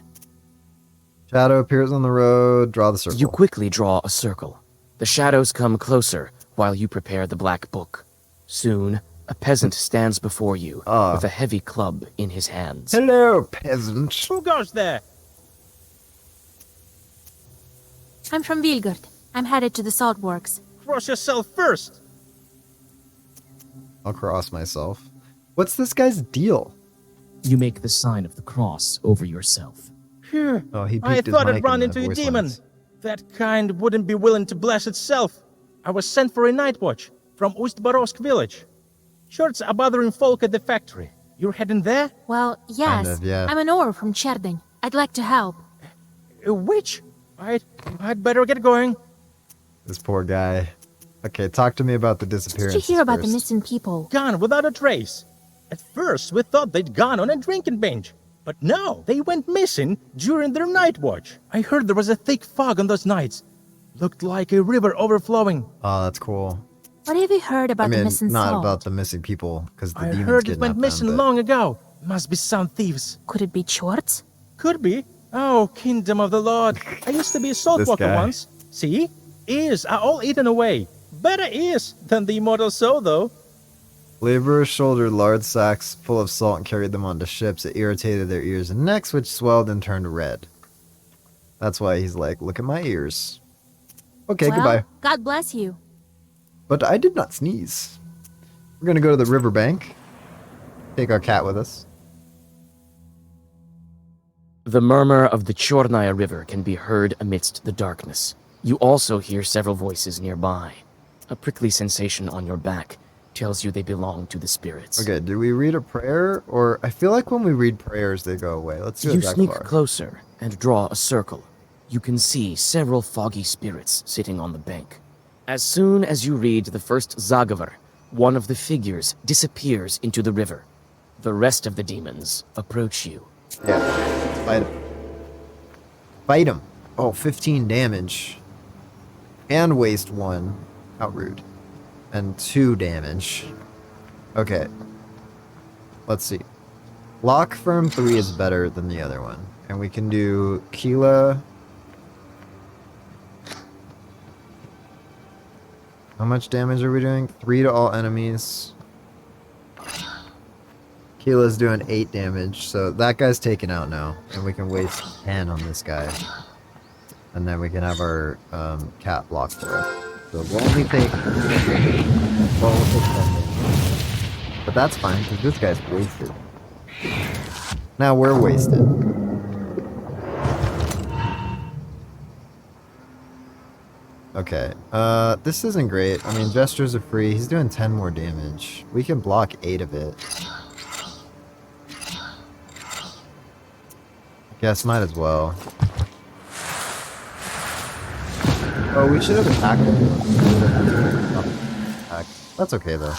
Shadow appears on the road. Draw the circle. You quickly draw a circle. The shadows come closer while you prepare the black book. Soon, a peasant stands before you with a heavy club in his hands. Hello, peasant. Who goes there? I'm from Vilgard. I'm headed to the salt works. Cross yourself first. I'll cross myself. What's this guy's deal? You make the sign of the cross over yourself. Phew. Oh, he I peeked his thought mic I'd run in the into a voice demon. lines. That kind wouldn't be willing to bless itself. I was sent for a night watch from Ust-Barovsk village. Shorts are bothering folk at the factory. You're heading there? Well, yes. of, yeah. I'm an Or from Cherding. I'd like to help. A witch? I'd better get going. This poor guy. Okay, talk to me about the disappearance. Did you hear about the missing people? Gone without a trace. At first, we thought they'd gone on a drinking binge. But no, they went missing during their night watch. I heard there was a thick fog on those nights. Looked like a river overflowing. Oh, that's cool. What have you heard about I mean, the missing not salt? about the missing people, because the I demons heard it kidnapped went missing them, but- long ago. Must be some thieves. Could it be Chorts? Could be. Oh, kingdom of the Lord. I used to be a salt This walker guy. once. See? Ears are all eaten away. Better ears than the immortal soul, though. Laborers shouldered large sacks full of salt and carried them onto ships. It irritated their ears and necks, which swelled and turned red. That's why he's like, look at my ears. Okay, Well, goodbye. God bless you. But I did not sneeze. We're going to go to the riverbank. Take our cat with us. The murmur of the Chornaya River can be heard amidst the darkness. You also hear several voices nearby. A prickly sensation on your back tells you they belong to the spirits. Okay, do we read a prayer? Or I feel like when we read prayers, they go away. Let's do You it that sneak far. closer and draw a circle. You can see several foggy spirits sitting on the bank. As soon as you read the first Zagavar, one of the figures disappears into the river. The rest of the demons approach you. Yeah, fight him. Fight him. Oh, 15 damage. And waste 1. How rude. And 2 damage. Okay. Let's see. Lock Firm 3 is better than the other one. And we can do Keela. How much damage are we doing? 3 to all enemies. Keela's doing 8 damage, so that guy's taken out now. And we can waste 10 on this guy. And then we can have our cat block for it. So we'll only take 10 damage. But that's fine, because this guy's wasted. Now we're wasted. Okay, this isn't great. I mean, gestures are free. He's doing 10 more damage. We can block 8 of it. Guess might as well. Oh, we should have attacked him. Attack. That's okay though.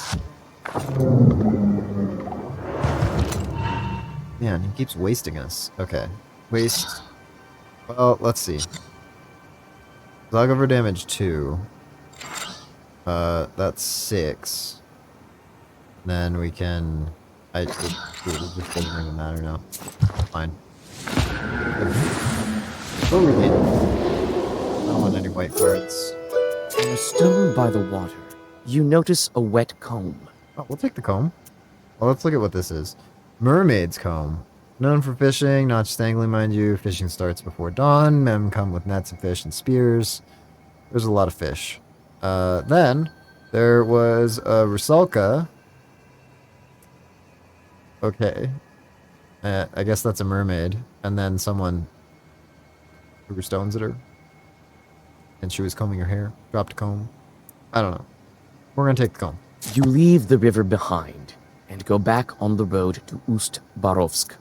Man, he keeps wasting us. Okay. Waste. Well, let's see. Zagavar damage 2. That's 6. Then we can... it just doesn't even matter now. Fine. Oh, we did. I don't want any white cards. On a stone by the water, you notice a wet comb. Oh, we'll take the comb. Well, let's look at what this is. Mermaid's comb. Known for fishing, not just angling, mind you. Fishing starts before dawn. Men come with nets of fish and spears. There's a lot of fish. Then, there was a Rusalka. Okay. I guess that's a mermaid. And then someone threw stones at her. And she was combing her hair. Dropped a comb. I don't know. We're gonna take the comb. You leave the river behind and go back on the road to Ust-Barovsk.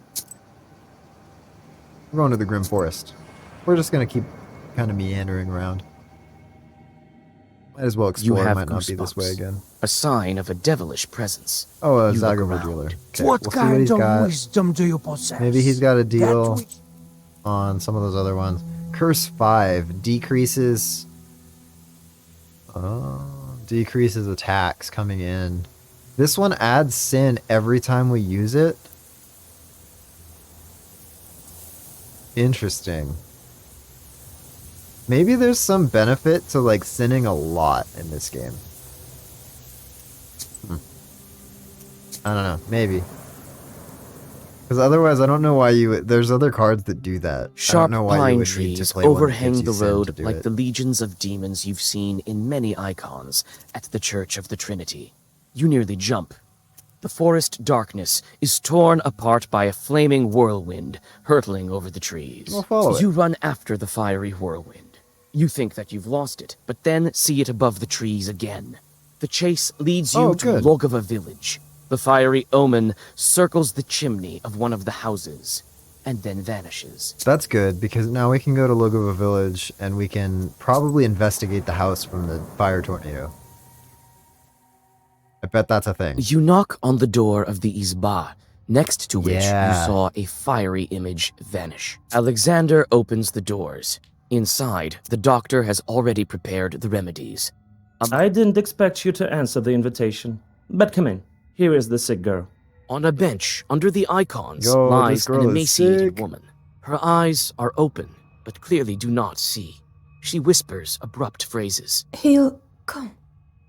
We're going to the Grim Forest. We're just gonna keep kind of meandering around. Might as well You explore. have Might not be this way goosebumps. again. A sign of a devilish presence. Oh, a You look Zagabah around. dealer. Okay, What we'll see kind he's of got. wisdom do you possess? Maybe he's got a deal That which- on some of those other ones. Curse 5 decreases. Decreases attacks coming in. This one adds sin every time we use it. Interesting. Maybe there's some benefit to like sinning a lot in this game. I don't know. Maybe. Because otherwise, I don't know why you. There's other cards that do that. I Sharp don't know why you pine would need to trees play one that overhang gives you the sin road to do like it. the legions of demons you've seen in many icons at the Church of the Trinity. You nearly jump. The forest darkness is torn apart by a flaming whirlwind hurtling over the trees. We'll follow it. You run after the fiery whirlwind. You think that you've lost it, but then see it above the trees again. The chase leads you Oh, to good. Logova village. The fiery omen circles the chimney of one of the houses and then vanishes. That's good because now we can go to Logova village and we can probably investigate the house from the fire tornado. I bet that's a thing. You knock on the door of the Izba, next to which Yeah. you saw a fiery image vanish. Alexander opens the doors. Inside, the doctor has already prepared the remedies. I didn't expect you to answer the invitation. But come in. Here is the sick girl. On a bench under the icons Yo, lies this an girl is emaciated sick. woman. Her eyes are open, but clearly do not see. She whispers abrupt phrases. He'll come.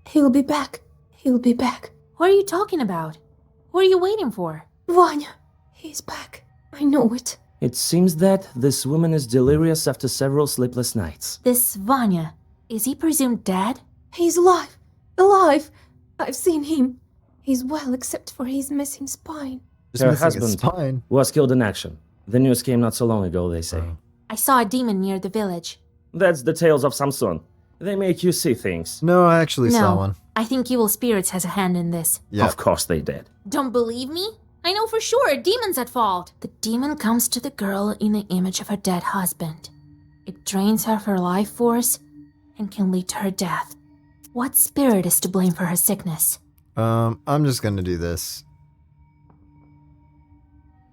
He'll be back. He'll be back. What are you talking about? What are you waiting for? Vanya, he's back. I know it. It seems that this woman is delirious after several sleepless nights. This Vanya, is he presumed dead? He's alive. Alive. I've seen him. He's well, except for his missing spine. Just Her missing his husband spine. was killed in action. The news came not so long ago, they say. I saw a demon near the village. That's the tales of Samson. They make you see things. No, I actually saw No, one. I think evil spirits has a hand in this. Yeah. Of course they did. Don't believe me? I know for sure, demon's at fault. The demon comes to the girl in the image of her dead husband. It drains her of her life force and can lead to her death. What spirit is to blame for her sickness? I'm just gonna do this.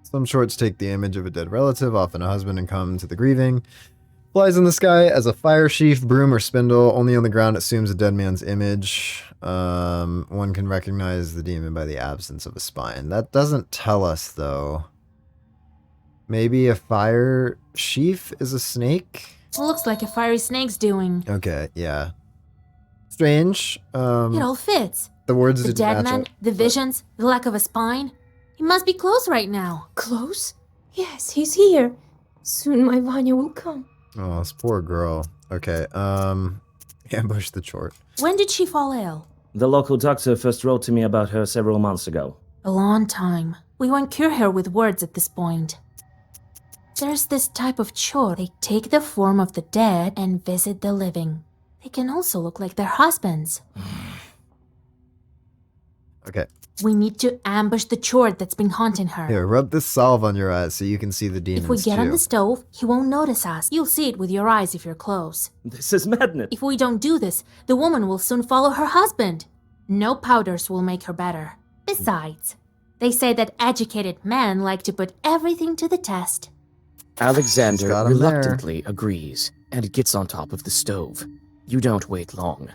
Some shorts take the image of a dead relative, often a husband, and come to the grieving. Flies in the sky as a fire sheaf, broom, or spindle. Only on the ground assumes a dead man's image. One can recognize the demon by the absence of a spine. That doesn't tell us, though. Maybe a fire sheaf is a snake? Looks like a fiery snake's doing. Okay, yeah. Strange. It all fits. The words The didn't dead match man, up. the visions, the lack of a spine. He must be close right now. Close? Yes, he's here. Soon my Vanya will come. Oh, this poor girl. Okay, ambush the chort. When did she fall ill? The local doctor first wrote to me about her several months ago. A long time. We won't cure her with words at this point. There's this type of chore. They take the form of the dead and visit the living. They can also look like their husbands. Okay, We need to ambush the chore that's been haunting her. here, rub this salve on your eyes so you can see the demons If we get on too. the stove, he won't notice us. You'll see it with your eyes if you're close. This is madness. If we don't do this, the woman will soon follow her husband. No powders will make her better. Besides, they say that educated men like to put everything to the test. Alexander Got him there. reluctantly agrees and gets on top of the stove. You don't wait long.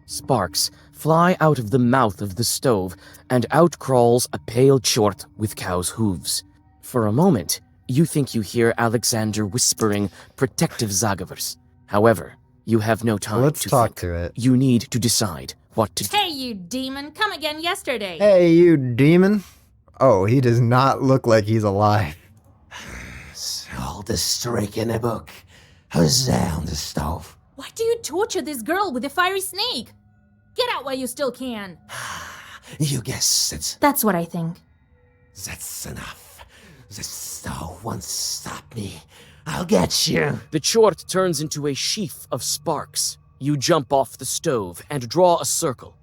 Sparks fly out of the mouth of the stove, and out crawls a pale chort with cow's hooves. For a moment, you think you hear Alexander whispering protective zagavers. However, you have no time Let's to talk think. to it. You need to decide what to do. Hey, you demon, come again yesterday. Hey, you demon. Oh, he does not look like he's alive. All the streak in the book. Who's there on the stove? Why do you torture this girl with a fiery snake? Get out while you still can. You guessed it. That's what I think. That's enough. The stove won't stop me. I'll get you. The chort turns into a sheaf of sparks. You jump off the stove and draw a circle.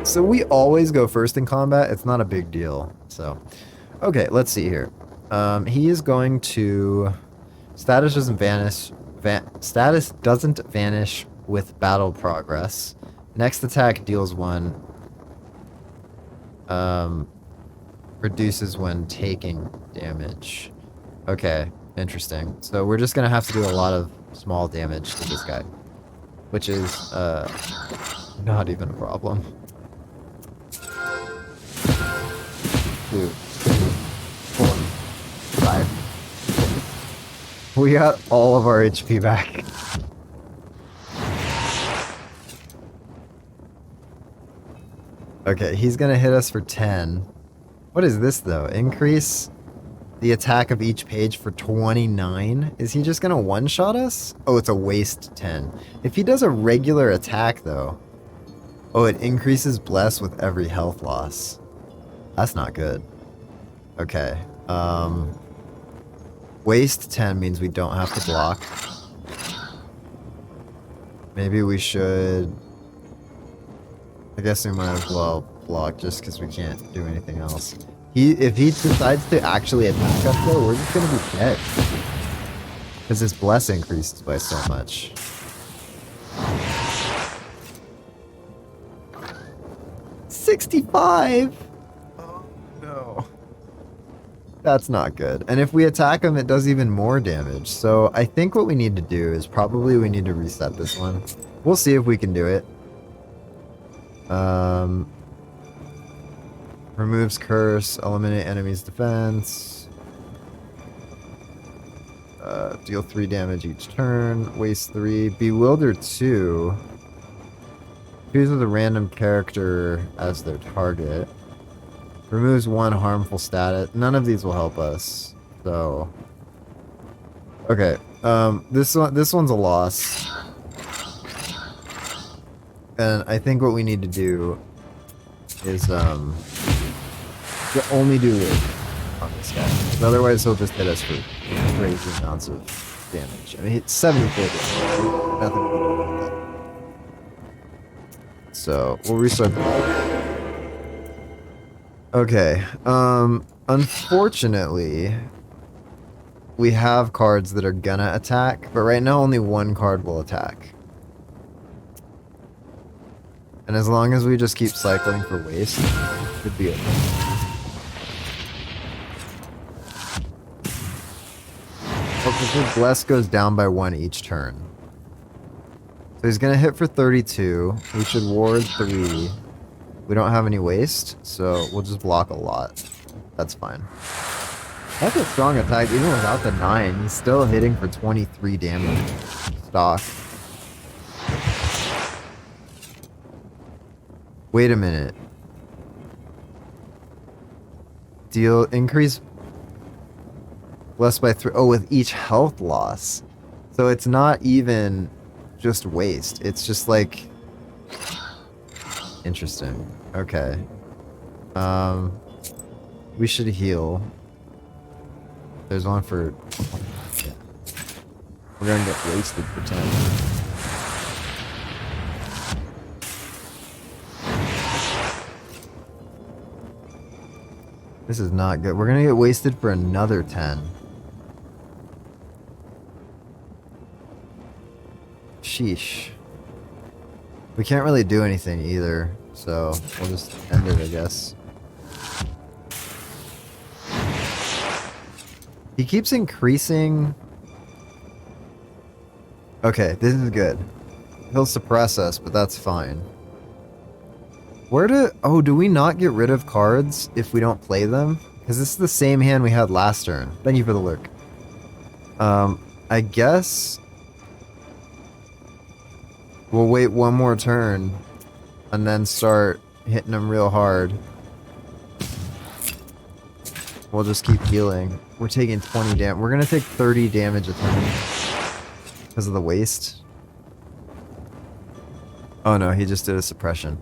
So we always go first in combat. It's not a big deal. So, okay, let's see here. He is going to... Status doesn't vanish. Status doesn't vanish with battle progress. Next attack deals 1. Reduces when taking damage. Okay, interesting. So we're just gonna have to do a lot of small damage to this guy. Which is, not even a problem. 2, 4, 5. We got all of our HP back. Okay, he's gonna hit us for 10. What is this, though? Increase the attack of each page for 29? Is he just gonna one-shot us? Oh, it's a waste 10. If he does a regular attack, though... Oh, it increases Bless with every health loss. That's not good. Okay, waste 10 means we don't have to block. Maybe we should... I guess we might as well block just because we can't do anything else. If he decides to actually attack us though, we're just gonna be dead. Because his bless increases by so much. $65! Oh no. That's not good. And if we attack him, it does even more damage. So I think what we need to do is probably we need to reset this one. We'll see if we can do it. Removes curse, eliminate enemy's defense. Deal 3 damage each turn, waste 3. Bewilder 2. Chooses a random character as their target. Removes 1 harmful status. None of these will help us. So okay. This one's a loss. And I think what we need to do is only do it on this guy. Otherwise he'll just hit us for crazy amounts of damage. I mean, it's 74 damage. Nothing we can do about that. So we'll restart the battle. Okay. Unfortunately, we have cards that are gonna attack, but right now only 1 card will attack. And as long as we just keep cycling for waste, it should be okay. Okay, his bless goes down by 1 each turn. So he's gonna hit for 32. We should ward 3. We don't have any waste, so we'll just block a lot. That's fine. That's a strong attack, even without the 9. He's still hitting for 23 damage. Stock. Wait a minute. Deal increase less by 3. Oh, with each health loss. So it's not even just waste. It's just like... Interesting. Okay. We should heal. There's one for... Yeah. We're gonna get wasted for 10. This is not good. We're gonna get wasted for another 10. Sheesh. We can't really do anything either, so we'll just end it, I guess. He keeps increasing... Okay, this is good. He'll suppress us, but that's fine. Oh, do we not get rid of cards if we don't play them? Because this is the same hand we had last turn. Thank you for the lurk. I guess... We'll wait 1 more turn and then start hitting them real hard. We'll just keep healing. We're taking 20 damage. We're gonna take 30 damage a turn because of the waste. Oh no, he just did a suppression.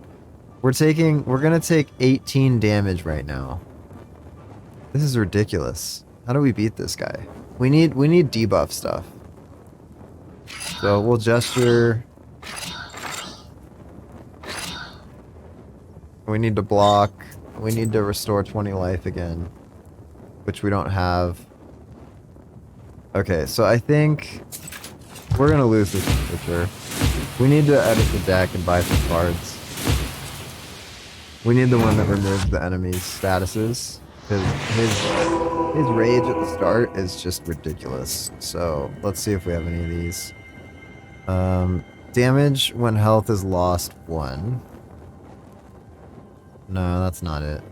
We're gonna take 18 damage right now. This is ridiculous. How do we beat this guy? We need debuff stuff. So we'll gesture. We need to block. We need to restore 20 life again, which we don't have. Okay, so I think We're gonna lose this for sure. We need to edit the deck and buy some cards. We need the one that removes the enemy's statuses, because his rage at the start is just ridiculous. So let's see if we have any of these. Damage when health is lost 1. No, that's not it.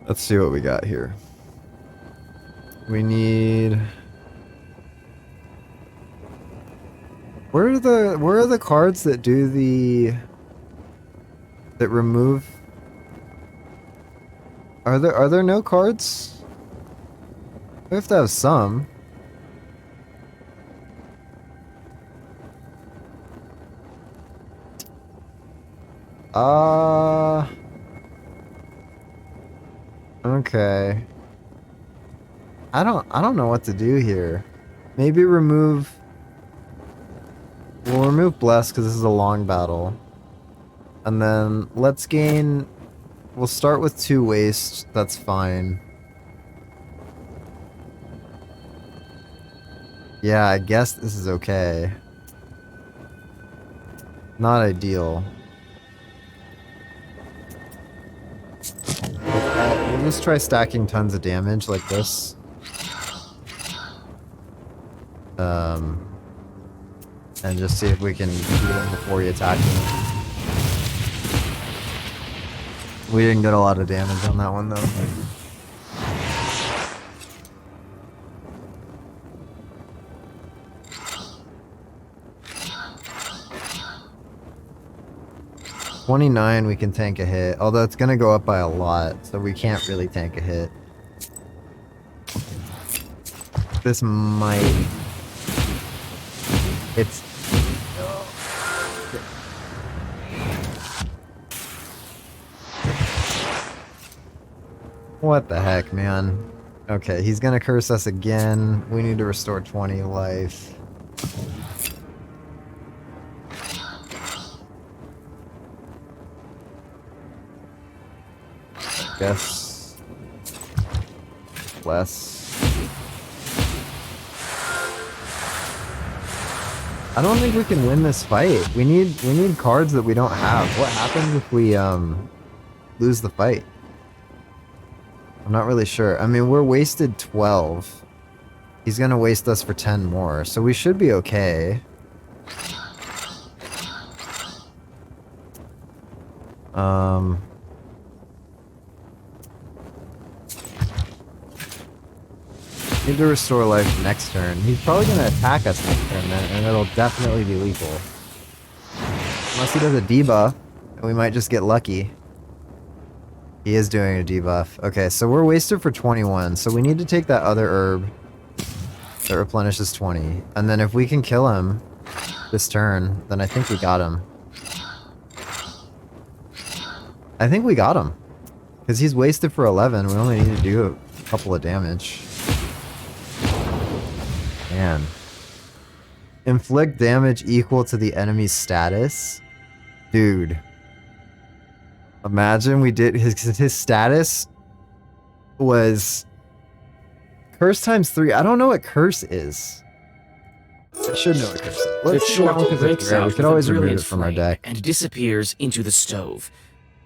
Let's see what we got here. We need... Where are the cards that do that remove? Are there no cards? We have to have some. Okay. I don't know what to do here. Maybe remove... We'll remove Bless because this is a long battle. And then let's gain... We'll start with 2 waste. That's fine. Yeah, I guess this is okay. Not ideal. We'll just try stacking tons of damage like this. And just see if we can beat him before he attacks him. We didn't get a lot of damage on that one though. $29 we can tank a hit, although it's gonna go up by a lot, so we can't really tank a hit. This might... It's... What the heck, man? Okay, he's gonna curse us again. We need to restore 20 life. Guess less. I don't think we can win this fight. We need cards that we don't have. What happens if we lose the fight? I'm not really sure. I mean, we're wasted 12. He's gonna waste us for 10 more, so we should be okay. Need to restore life next turn. He's probably gonna attack us next turn, and it'll definitely be lethal. Unless he does a debuff, and we might just get lucky. He is doing a debuff. Okay, so we're wasted for 21, so we need to take that other herb that replenishes 20. And then if we can kill him this turn, then I think we got him. I think we got him. Because he's wasted for 11, we only need to do a couple of damage. Man. Inflict damage equal to the enemy's status? Dude. Imagine we did his status was curse times 3. I don't know what curse is. I should know what curse is. Let's see that one because it's rare. We could always remove it from our deck. And disappears into the stove.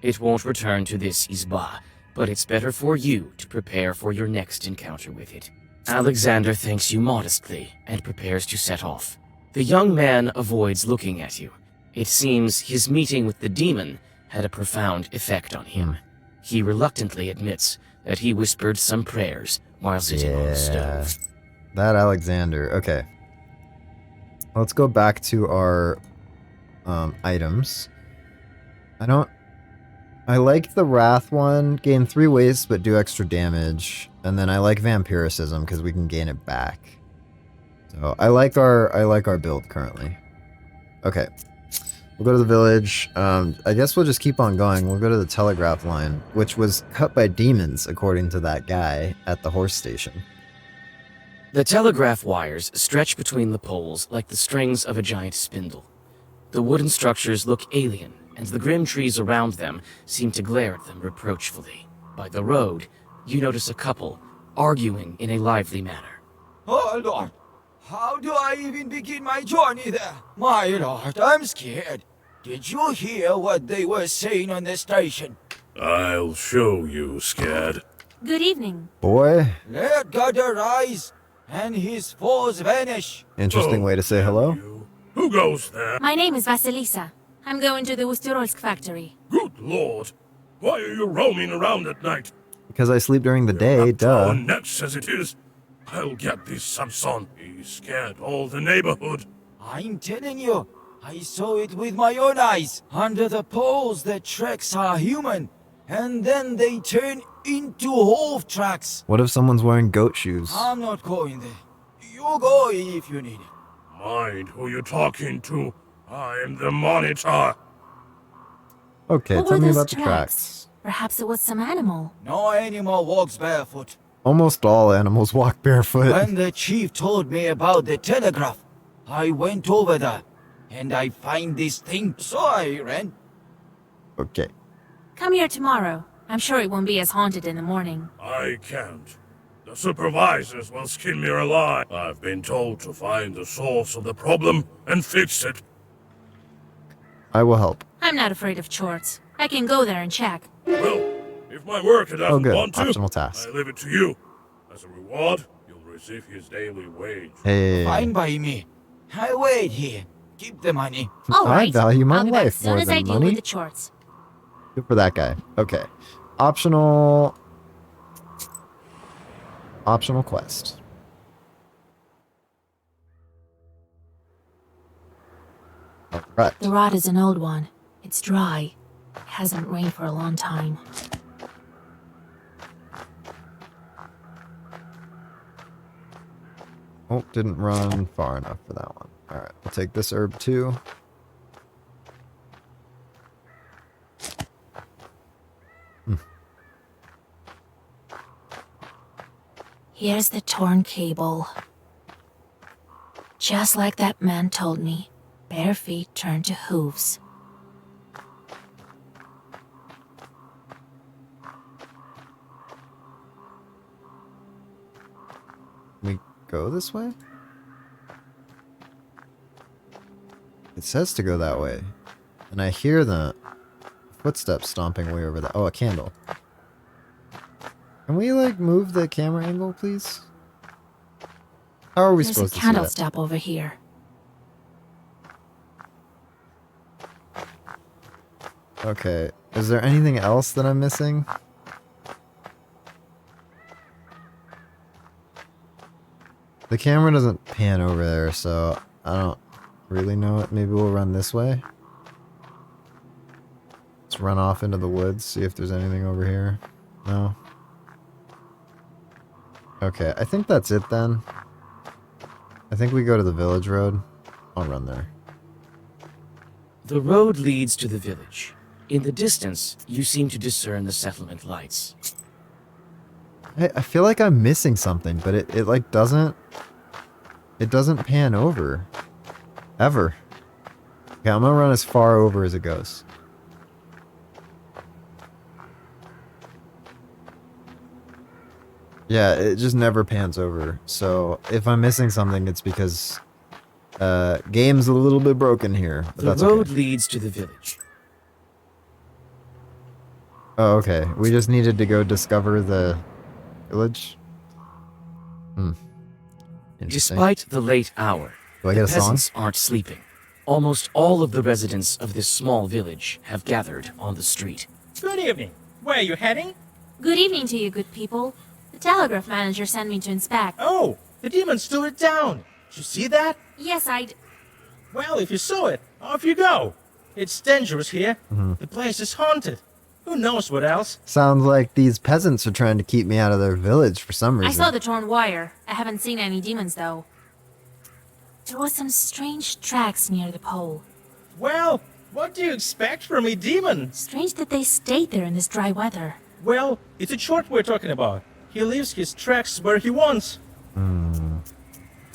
It won't return to this Izba, but it's better for you to prepare for your next encounter with it. Alexander thanks you modestly and prepares to set off. The young man avoids looking at you. It seems his meeting with the demon had a profound effect on him. He reluctantly admits that he whispered some prayers while sitting on the stove. That Alexander. Okay. Let's go back to our items. I like the Wrath one. Gain 3 waste but do extra damage. And then I like Vampiricism because we can gain it back. So I like our build currently. Okay. We'll go to the village. I guess we'll just keep on going. We'll go to the telegraph line, which was cut by demons, according to that guy at the horse station. The telegraph wires stretch between the poles like the strings of a giant spindle. The wooden structures look alien, and the grim trees around them seem to glare at them reproachfully. By the road, you notice a couple arguing in a lively manner. Oh, Lord. How do I even begin my journey there? My Lord, I'm scared. Did you hear what they were saying on the station? I'll show you, Scared. Good evening. Boy, Let God arise, and his foes vanish. interesting way to say hello. Who goes there? My name is Vasilisa. I'm going to the Usterolsk factory. Good lord. Why are you roaming around at night? Because I sleep during the day, duh. Next as it is. I'll get this Samson. He scared all the neighborhood. I'm telling you, I saw it with my own eyes. Under the poles, the tracks are human, and then they turn into hoof tracks. What if someone's wearing goat shoes? I'm not going there. You go if you need it. Mind who you're talking to. I'm the monitor. Okay, What tell were me those about the tracks. Perhaps it was some animal. No animal walks barefoot. Almost all animals walk barefoot. When the chief told me about the telegraph, I went over there, and I find this thing, so I ran. Okay. Come here tomorrow. I'm sure it won't be as haunted in the morning. I can't. The supervisors will skin me alive. I've been told to find the source of the problem and fix it. I will help. I'm not afraid of chores. I can go there and check. Well, if my worker doesn't good. want to, Optional task. I leave it to you. As a reward, you'll receive his daily wage. Hey. Fine by me. I wait here. Keep the money. All I right. value my I'll be back life as soon more as I than deal money. with the chores. Good for that guy. Okay. Optional quest. Alright. The rod is an old one. It's dry. It hasn't rained for a long time. Oh, didn't run far enough for that one. Alright, we'll take this herb too. Here's the torn cable. Just like that man told me, bare feet turn to hooves. We go this way? It says to go that way. And I hear the footsteps stomping way over there. Oh, a candle. Can we, like, move the camera angle, please? How are we There's supposed a to see that? candle stop over here. Okay. Is there anything else that I'm missing? The camera doesn't pan over there, so I don't really know it. Maybe we'll run this way. Let's run off into the woods, see if there's anything over here. No? Okay, I think that's it then. I think we go to the village road. I'll run there. The road leads to the village. In the distance, you seem to discern the settlement lights. I feel like I'm missing something, but it like doesn't... It doesn't pan over. Ever. Okay, I'm gonna run as far over as it goes. Yeah, it just never pans over. So if I'm missing something, it's because game's a little bit broken here. But The that's road okay. leads to the village. Oh, okay. We just needed to go discover the village. Interesting. Despite the late hour, Do I the get a song? peasants aren't sleeping. Almost all of the residents of this small village have gathered on the street. Good evening. Where are you heading? Good evening to you, good people. The telegraph manager sent me to inspect. Oh, the demon stood it down. Did you see that? Yes, I'd... Well, if you saw it, off you go. It's dangerous here. The place is haunted. Who knows what else? Sounds like these peasants are trying to keep me out of their village for some I reason. saw the torn wire. I haven't seen any demons, though. There was some strange tracks near the pole. Well, what do you expect from a demon? Strange that they stayed there in this dry weather. Well, it's a chort we're talking about. He leaves his tracks where he wants.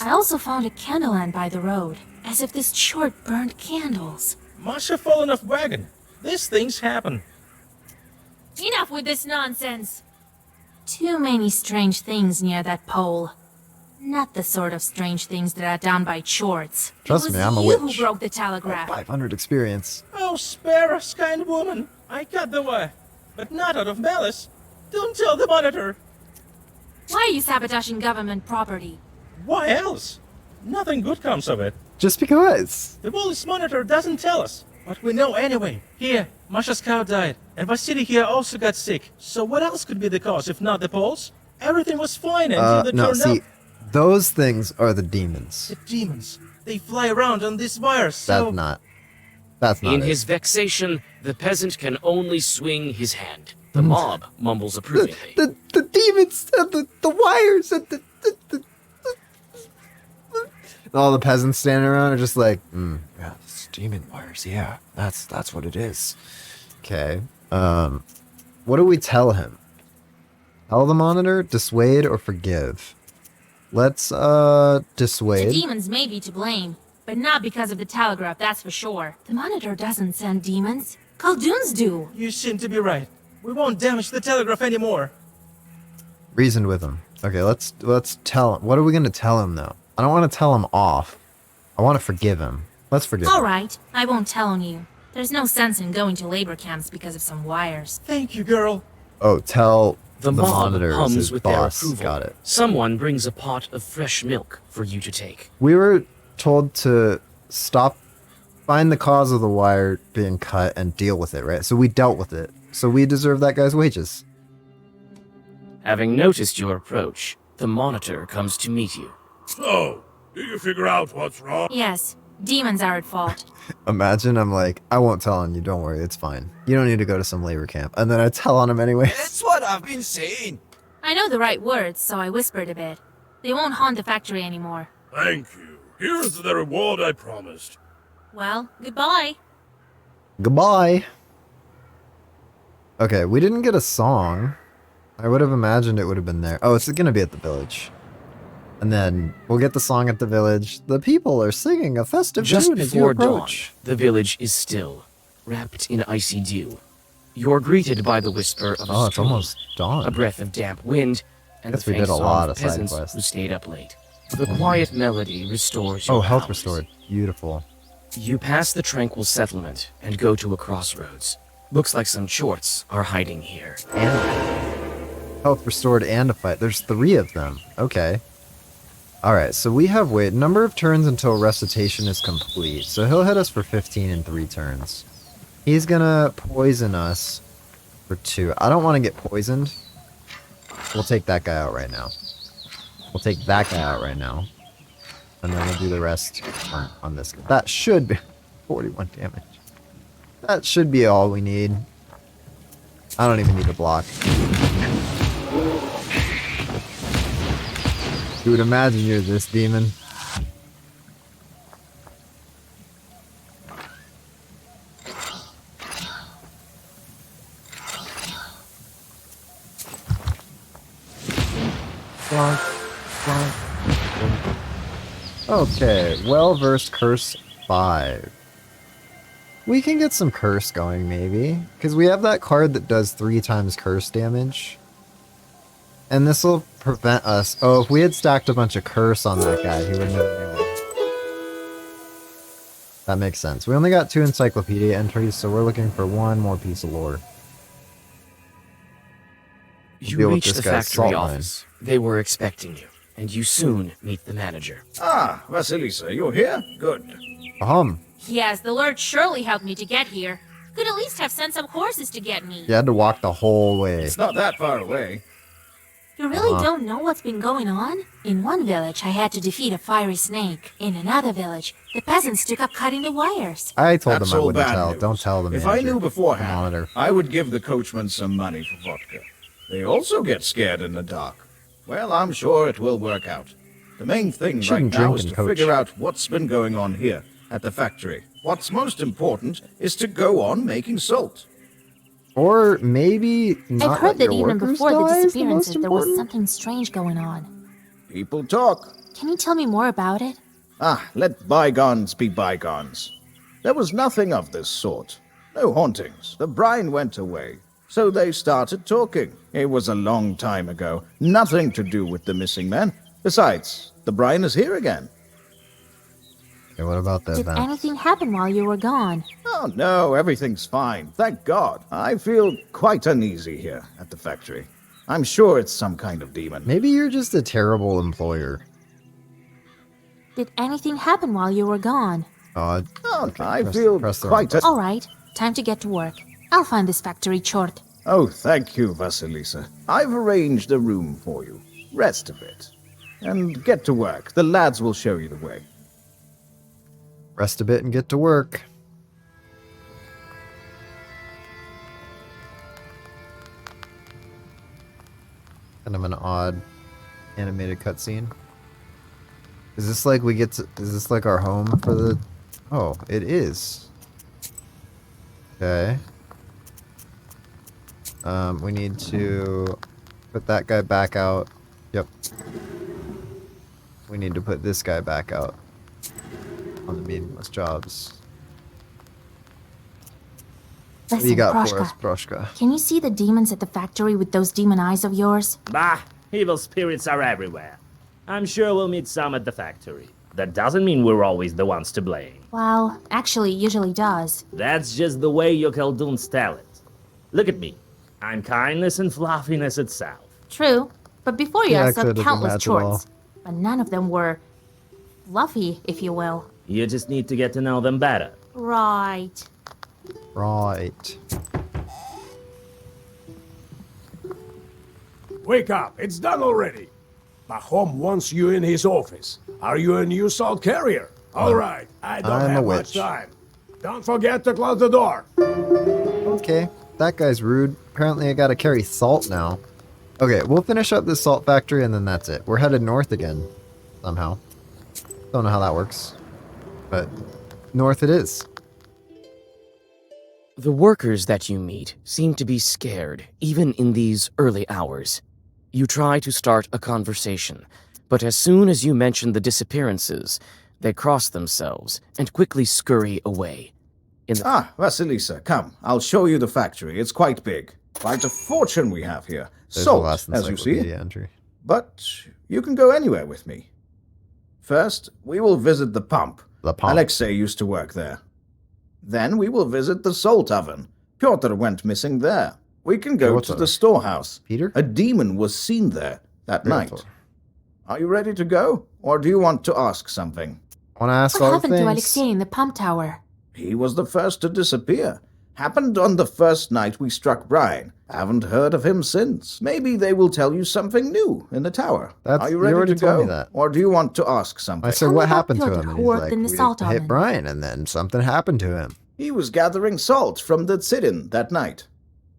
I also found a candle lamp by the road, as if this chort burned candles. Must have fallen off wagon. These things happen. Enough with this nonsense! Too many strange things near that pole. Not the sort of strange things that are done by chorts. Trust it was me, I'm a you witch. who broke the telegraph. 500 experience. Oh, spare us, kind woman. I cut the wire, but not out of malice. Don't tell the monitor. Why are you sabotaging government property? Why else? Nothing good comes of it. Just because. The police monitor doesn't tell us, but we know anyway. Here, Masha's cow died, and Vasily here also got sick. So what else could be the cause if not the Poles? Everything was fine until they No, turned see, up. those things are the demons. The demons. They fly around on these wires, so... That's not In it. his vexation, the peasant can only swing his hand. The mob mumbles approvingly. The demons and the wires and all the peasants standing around are just like, yeah, it's demon wires. Yeah, that's what it is. Okay. What do we tell him? Tell the monitor, dissuade, or forgive? Let's dissuade. The demons may be to blame, but not because of the telegraph, that's for sure. The monitor doesn't send demons. Khaldoons do. You seem to be right. We won't damage the telegraph anymore. Reasoned with him. Okay, let's tell him. What are we gonna tell him though? I don't want to tell him off. I want to forgive him. Let's forgive him. All right, I won't tell on you. There's no sense in going to labor camps because of some wires. Thank you, girl. Oh, tell The the mob monitor is hums his with their boss. approval. Got it. Someone brings a pot of fresh milk for you to take. We were told to find the cause of the wire being cut and deal with it, right? So we dealt with it. So we deserve that guy's wages. Having noticed your approach, the monitor comes to meet you. So, did you figure out what's wrong? Yes, demons are at fault. Imagine I'm like, I won't tell on you. Don't worry, it's fine. You don't need to go to some labor camp. And then I tell on him anyway. That's what I've been saying. I know the right words, so I whispered a bit. They won't haunt the factory anymore. Thank you. Here's the reward I promised. Well, goodbye. Goodbye. Okay, we didn't get a song. I would have imagined it would have been there. Oh, it's going to be at the village. And then we'll get the song at the village. The people are singing a festive Just tune as you before dawn, approach. the village is still, wrapped in icy dew. You're greeted by the whisper of a Oh, it's stream, almost dawn. a breath of damp wind, and Guess the we faint did a song lot of of side peasants quests. who stayed up late. The quiet melody restores your Oh, health powers. restored. Beautiful. You pass the tranquil settlement and go to a crossroads. Looks like some chorts are hiding here. And Health restored and a fight. There's 3 of them. Okay. Alright, so we have number of turns until recitation is complete. So he'll hit us for 15 in 3 turns. He's gonna poison us for 2. I don't want to get poisoned. We'll take that guy out right now. We'll take that guy out right now. And then we'll do the rest on this guy. That should be 41 damage. That should be all we need. I don't even need a block. Dude, imagine you're this demon. Okay, well-versed curse 5. We can get some curse going, maybe. Because we have that card that does 3 times curse damage. And this will prevent us... Oh, if we had stacked a bunch of curse on that guy, he wouldn't have been able... That makes sense. We only got 2 encyclopedia entries, so we're looking for 1 more piece of lore. you reach the factory office. They were expecting you, and you soon meet the manager. Ah, Vasilisa, you're here? Good. Yes, the Lord surely helped me to get here. Could at least have sent some horses to get me. You had to walk the whole way. It's not that far away. You really don't know what's been going on? In one village, I had to defeat a fiery snake. In another village, the peasants took up cutting the wires. I told That's them I all wouldn't bad tell. news. Don't tell them. If I knew beforehand, I would give the coachman some money for vodka. They also get scared in the dark. Well, I'm sure it will work out. The main thing right Shouldn't now drink is and to coach. figure out what's been going on here at the factory. What's most important is to go on making salt. Or maybe not I've heard let that your even workers before the die is most disappearances, there was important? something strange going on. People talk. Can you tell me more about it? Ah, let bygones be bygones. There was nothing of this sort. No hauntings. The brine went away. So they started talking. It was a long time ago. Nothing to do with the missing man. Besides, the brine is here again. Okay, what about that Did then? anything happen while you were gone? Oh no, everything's fine. Thank God. I feel quite uneasy here at the factory. I'm sure it's some kind of demon. Maybe you're just a terrible employer. Did anything happen while you were gone? I feel quite... All right, time to get to work. I'll find this factory chort. Oh, thank you, Vasilisa. I've arranged a room for you. Rest a bit. And get to work. The lads will show you the way. Rest a bit and get to work. Kind of an odd animated cutscene. Is this like we get to, is this like our home for the... Oh, it is. Okay. We need to put that guy back out. Yep. We need to put this guy back out on the meaningless jobs. What do you got for us, Proshka? Can you see the demons at the factory with those demon eyes of yours? Bah, evil spirits are everywhere. I'm sure we'll meet some at the factory. That doesn't mean we're always the ones to blame. Well, actually, it usually does. That's just the way your Khaldoons tell it. Look at me. I'm kindness and fluffiness itself. True, but before you I saw doesn't countless match at all. chorts, but none of them were fluffy, if you will. You just need to get to know them better. Right. Right. Wake up, it's done already. Pahom wants you in his office. Are you a new salt carrier? All right, I don't I'm a have witch. much time. Don't forget to close the door. Okay, that guy's rude. Apparently I gotta carry salt now. Okay, we'll finish up this salt factory and then that's it. We're headed north again. Somehow. Don't know how that works. But north it is. The workers that you meet seem to be scared, even in these early hours. You try to start a conversation, but as soon as you mention the disappearances, they cross themselves and quickly scurry away. Vasilisa, come. I'll show you the factory. It's quite big. Quite a fortune we have here. There's Salt, the last as you see. encyclopedia entry. But you can go anywhere with me. First, we will visit the pump. The pump. Alexei used to work there. Then we will visit the salt oven. Pyotr went missing there. We can go to the storehouse. Peter? A demon was seen there that night. Are you ready to go? Or do you want to ask something? I want to ask What all the happened to things. Alexei in the pump tower? He was the first to disappear. Happened on the first night we struck Brian. Haven't heard of him since. Maybe they will tell you something new in the tower. Are you ready already to told go? me that. Or do you want to ask something? I said, what happened to Pyotr, him? And who he's worked like, in the we salt hit oven?" Brian, and then something happened to him. He was gathering salt from the Tsidin that night.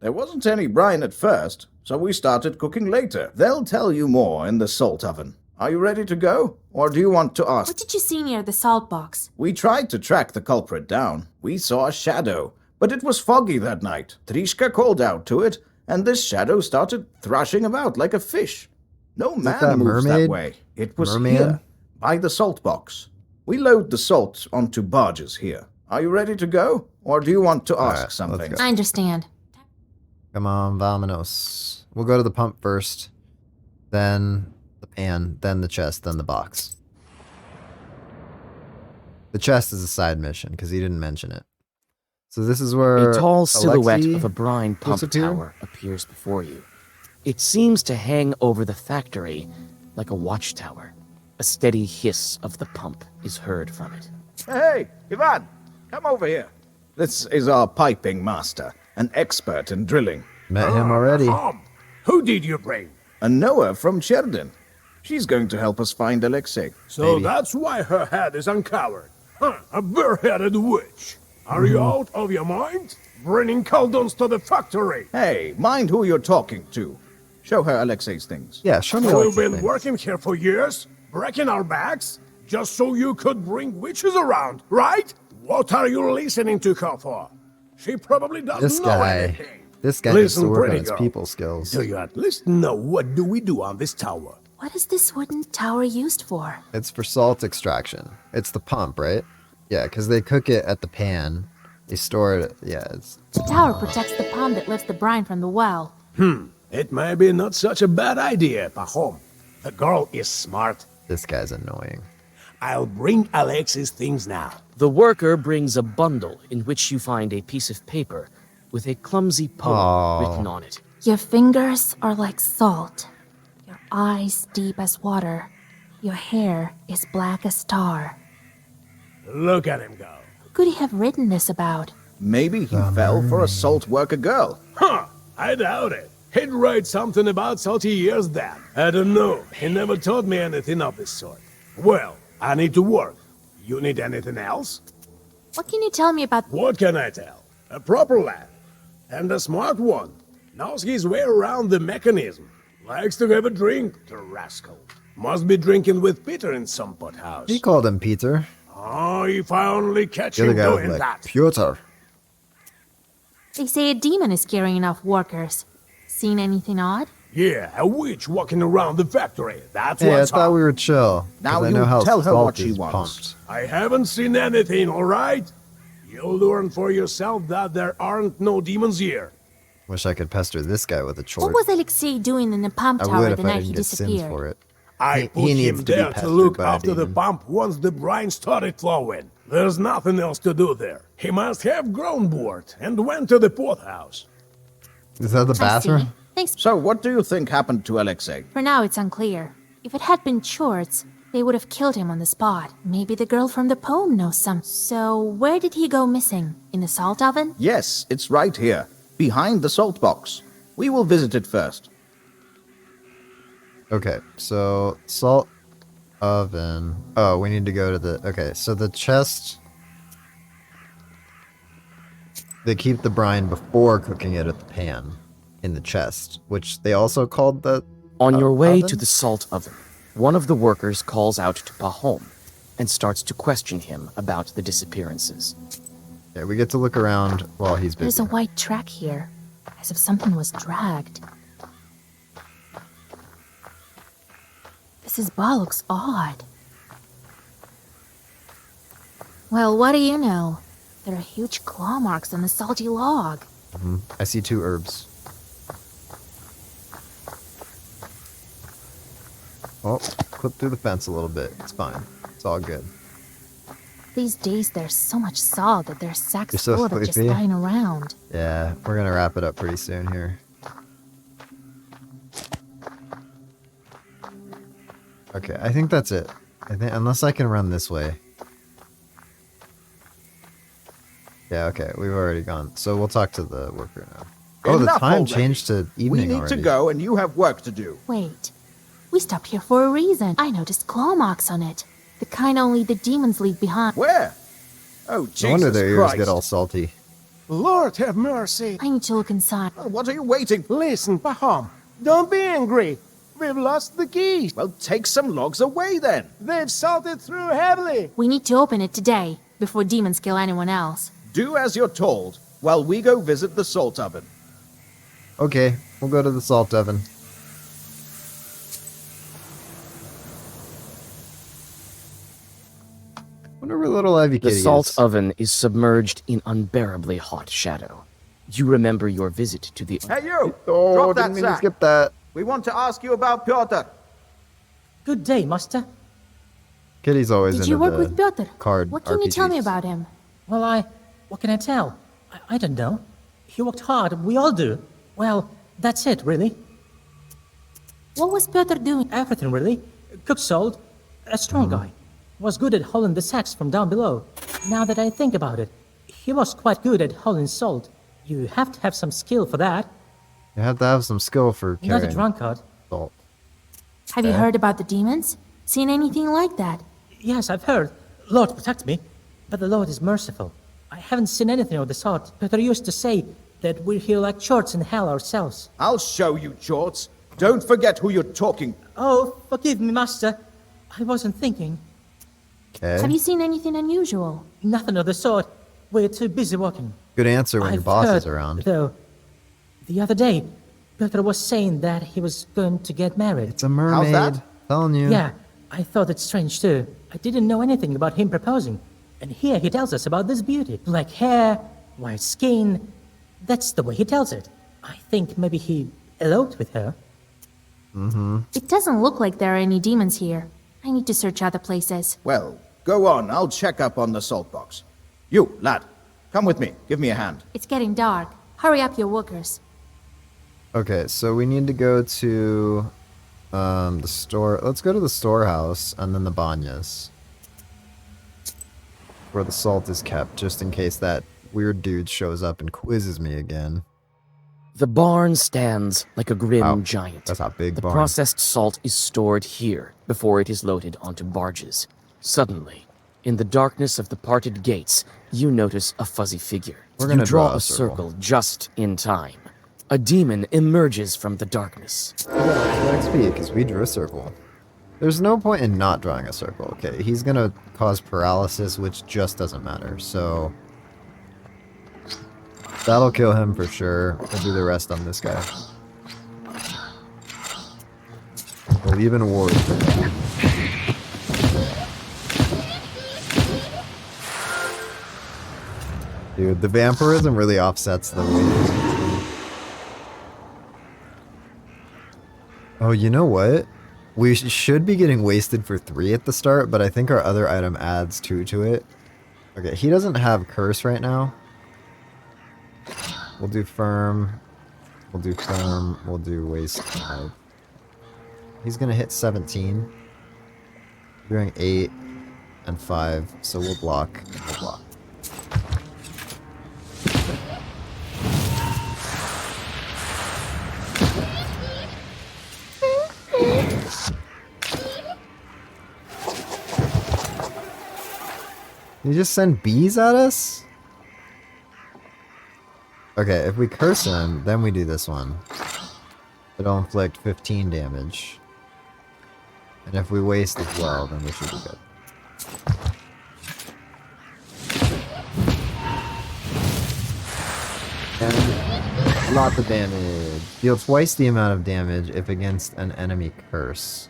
There wasn't any brine at first, so we started cooking later. They'll tell you more in the salt oven. Are you ready to go? Or do you want to ask? What did you see near the salt box? We tried to track the culprit down. We saw a shadow, but it was foggy that night. Trishka called out to it, and this shadow started thrashing about like a fish. No man that moves that mermaid? way. It was Merman? here, by the salt box. We load the salt onto barges here. Are you ready to go? Or do you want to ask something? I understand. Come on, vamonos. We'll go to the pump first, then the pan, then the chest, then the box. The chest is a side mission, because he didn't mention it. So this is where A tall silhouette Alexei of a brine pump disappeared? tower appears before you. It seems to hang over the factory like a watchtower. A steady hiss of the pump is heard from it. Hey, Ivan, come over here. This is our piping master, an expert in drilling. Met him already. Who did you bring? A Noah from Sheridan. She's going to help us find Alexei. So that's why her head is uncovered. Huh, a bare-headed witch. Are you out of your mind? Bringing Khaldoons to the factory. Hey, mind who you're talking to. Show her Alexei's things. Yeah, show me We've Alexei's been things. working here for years, breaking our backs, just so you could bring witches around, right? What are you listening to her for? She probably doesn't This know guy. anything. This guy needs to Listen, work on pretty his girl. people skills. Do you at least know what do we do on this tower? What is this wooden tower used for? It's for salt extraction. It's the pump, right? Yeah, because they cook it at the pan. They store it. Yeah, it's... The tower protects the pond that lifts the brine from the well. It may be not such a bad idea, Pahom. The girl is smart. This guy's annoying. I'll bring Alex's things now. The worker brings a bundle in which you find a piece of paper with a clumsy poem written on it. Your fingers are like salt, your eyes deep as water, your hair is black as tar. Look at him go. Who could he have written this about? Maybe he fell for a salt worker girl. Huh, I doubt it. He'd write something about salty years then. I don't know. He never taught me anything of this sort. Well, I need to work. You need anything else? What can you tell me about... What can I tell? A proper lad. And a smart one. Knows his way around the mechanism. Likes to have a drink, the rascal. Must be drinking with Peter in some pothouse. He called him Peter. Oh, if I only catch The him other guy was doing like, that. Piotr. They say a demon is carrying off workers. Seen anything odd? Yeah, a witch walking around the factory. That's Hey, I what's thought up. we were chill. Now 'cause I you know how tell her what Salt she is wants. pumped. I haven't seen anything, all right? You'll learn for yourself that there aren't no demons here. Wish I could pester this guy with a What chore. was Alexei doing in the pump I tower would the if I night didn't he get sins disappeared? for it. I put he him needs to be there to pestered look by a after the demon. pump once the brine started flowing. There's nothing else to do there. He must have grown bored and went to the poorhouse. Is that the bathroom? Thanks. So what do you think happened to Alexei? For now, it's unclear. If it had been Chorts, they would have killed him on the spot. Maybe the girl from the poem knows some. So, where did he go missing? In the salt oven? Yes, it's right here, behind the salt box. We will visit it first. Okay, so salt oven. Oh, we need to go to the... Okay, so the chest... They keep the brine before cooking it at the pan in the chest, which they also called the... On your way oven? to the salt oven, one of the workers calls out to Pahom and starts to question him about the disappearances. Okay, we get to look around while he's busy. There's a white track here, as if something was dragged. This bar looks odd. Well, what do you know? There are huge claw marks on the salty log. I see 2 herbs. Oh, clip through the fence a little bit. It's fine. It's all good. These days there's so much salt that there's sacks You're so full of it just sleepy? lying around. Yeah, we're gonna wrap it up pretty soon here. Okay, I think that's it. I think unless I can run this way. Yeah, okay, we've already gone. So we'll talk to the worker now. Oh, the Enough time already. changed to evening We need already. to go and you have work to do. Wait, we stopped here for a reason. I noticed claw marks on it. The kind only the demons leave behind. Where? Oh, Jesus No wonder their ears Christ. get all salty. Lord have mercy. I need to look inside. What are you waiting? Listen, Pahom, don't be angry. We've lost the keys. Well, take some logs away then. They've salted through heavily. We need to open it today, before demons kill anyone else. Do as you're told, while we go visit the salt oven. Okay, we'll go to the salt oven. Wonder where little Ivy The Kitty salt is. oven is submerged in unbearably hot shadow. You remember your visit to the... Hey, you! Oh, Drop that didn't mean to sack. skip that. We want to ask you about Piotr. Good day, master. Kitty's always Did into you work the with Piotr? card What can you tell me RPGs. about him? Well, what can I tell? I don't know. He worked hard, we all do. Well, that's it, really. What was Piotr doing? Everything, really. Cook salt, a strong guy. Was good at hauling the sacks from down below. Now that I think about it, he was quite good at hauling salt. You have to have some skill for that. You have to have some skill for Not a carrying drunkard. salt. Have you heard about the demons? Seen anything like that? Yes, I've heard. Lord protect me. But the Lord is merciful. I haven't seen anything of the sort. Peter used to say that we're here like chorts in hell ourselves. I'll show you, Jorts. Don't forget who you're talking. Oh, forgive me, master. I wasn't thinking. Okay. Have you seen anything unusual? Nothing of the sort. We're too busy working. Good answer when your I've boss is heard, around. Though, the other day, Peter was saying that he was going to get married. It's a mermaid. that? Telling you. Yeah, I thought it strange too. I didn't know anything about him proposing. And here he tells us about this beauty. Black hair, white skin. That's the way he tells it. I think maybe he eloped with her. Mm-hmm. It doesn't look like there are any demons here. I need to search other places. Well, go on. I'll check up on the salt box. You, lad, come with me. Give me a hand. It's getting dark. Hurry up, your workers. Okay, so we need to go to the store. Let's go to the storehouse and then the banyas, where the salt is kept, just in case that weird dude shows up and quizzes me again. The barn stands like a grim giant. That's a big The barn. processed salt is stored here before it is loaded onto barges. Suddenly, in the darkness of the parted gates, you notice a fuzzy figure. We're You gonna draw draw a a circle. circle just in time. A demon emerges from the darkness. XP, because we drew a circle. There's no point in not drawing a circle. Okay, he's gonna cause paralysis, which just doesn't matter. So that'll kill him for sure. We'll do the rest on this guy. Believe in war. Dude, the vampirism really offsets the weight. Oh, you know what? We should be getting wasted for 3 at the start, but I think our other item adds 2 to it. Okay, he doesn't have curse right now. We'll do firm. We'll do firm. We'll do waste 5. He's gonna hit 17. We're doing 8 and 5, so we'll block. We'll block. Did you just send bees at us? Okay, if we curse him, then we do this one. It'll inflict 15 damage. And if we waste as well, then we should be good. And lots of damage. Deal twice the amount of damage if against an enemy curse.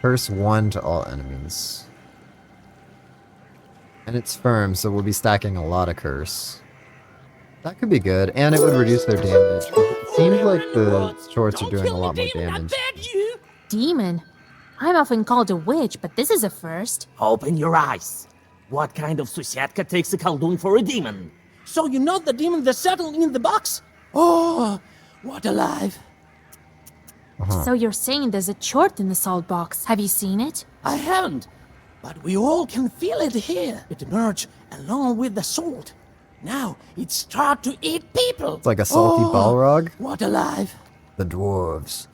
Curse 1 to all enemies. And it's firm, so we'll be stacking a lot of curse. That could be good, and it would reduce their damage. It seems like the shorts are doing a lot more damage. Demon? I'm often called a witch, but this is a first. Open your eyes. What kind of Susietka takes a Khaldun for a demon? So you know the demon that settled in the box? Oh, what alive. So you're saying there's a chort in the salt box. Have you seen it? I haven't, but we all can feel it here. It emerged along with the salt. Now it starts to eat people. It's like a salty Balrog. What alive. The dwarves.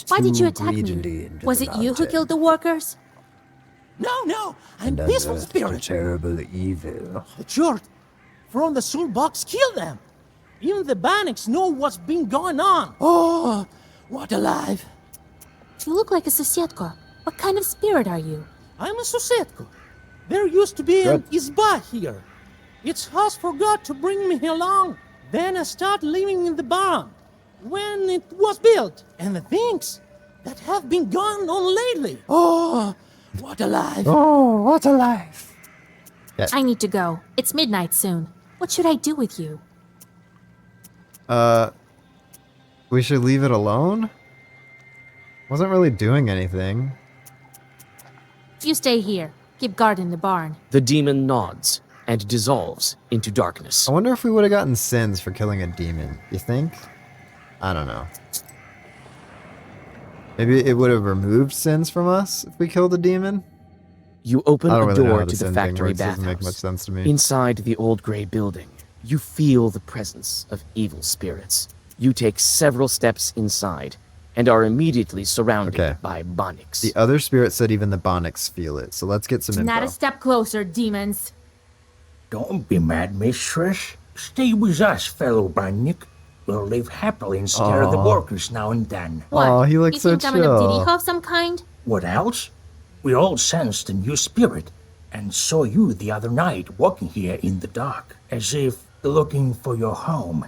Why did you attack me? Was it you who killed the workers? No, I'm peaceful spirit. Terrible evil. The chort from the salt box killed them. Even the Banics know what's been going on. Oh, what alive. You look like a Susietka. What kind of spirit are you? I'm a Susetko. There used to be an Izba here. Its house forgot to bring me along. Then I started living in the barn when it was built. And the things that have been going on lately. Oh, what alive. Oh, what alive. Yeah. I need to go. It's midnight soon. What should I do with you? We should leave it alone? Wasn't really doing anything. You stay here. Keep guard in the barn. The demon nods and dissolves into darkness. I wonder if we would have gotten sins for killing a demon. You think? I don't know. Maybe it would have removed sins from us if we killed a demon? You open I don't a really know door how to the sin thing factory works. Doesn't make much bathhouse. sense to me. Inside the old gray building, you feel the presence of evil spirits. You take several steps inside and are immediately surrounded by Bonics. The other spirit said even the Bonics feel it, so let's get some info. Not a step closer, demons. Don't be mad, mistress. Stay with us, fellow Bannik. We'll live happily and scare the Aw. workers now and then. Aw, he looks You so think I'm an chill. Abdiriho of some kind? What else? We all sensed a new spirit and saw you the other night walking here in the dark, as if looking for your home.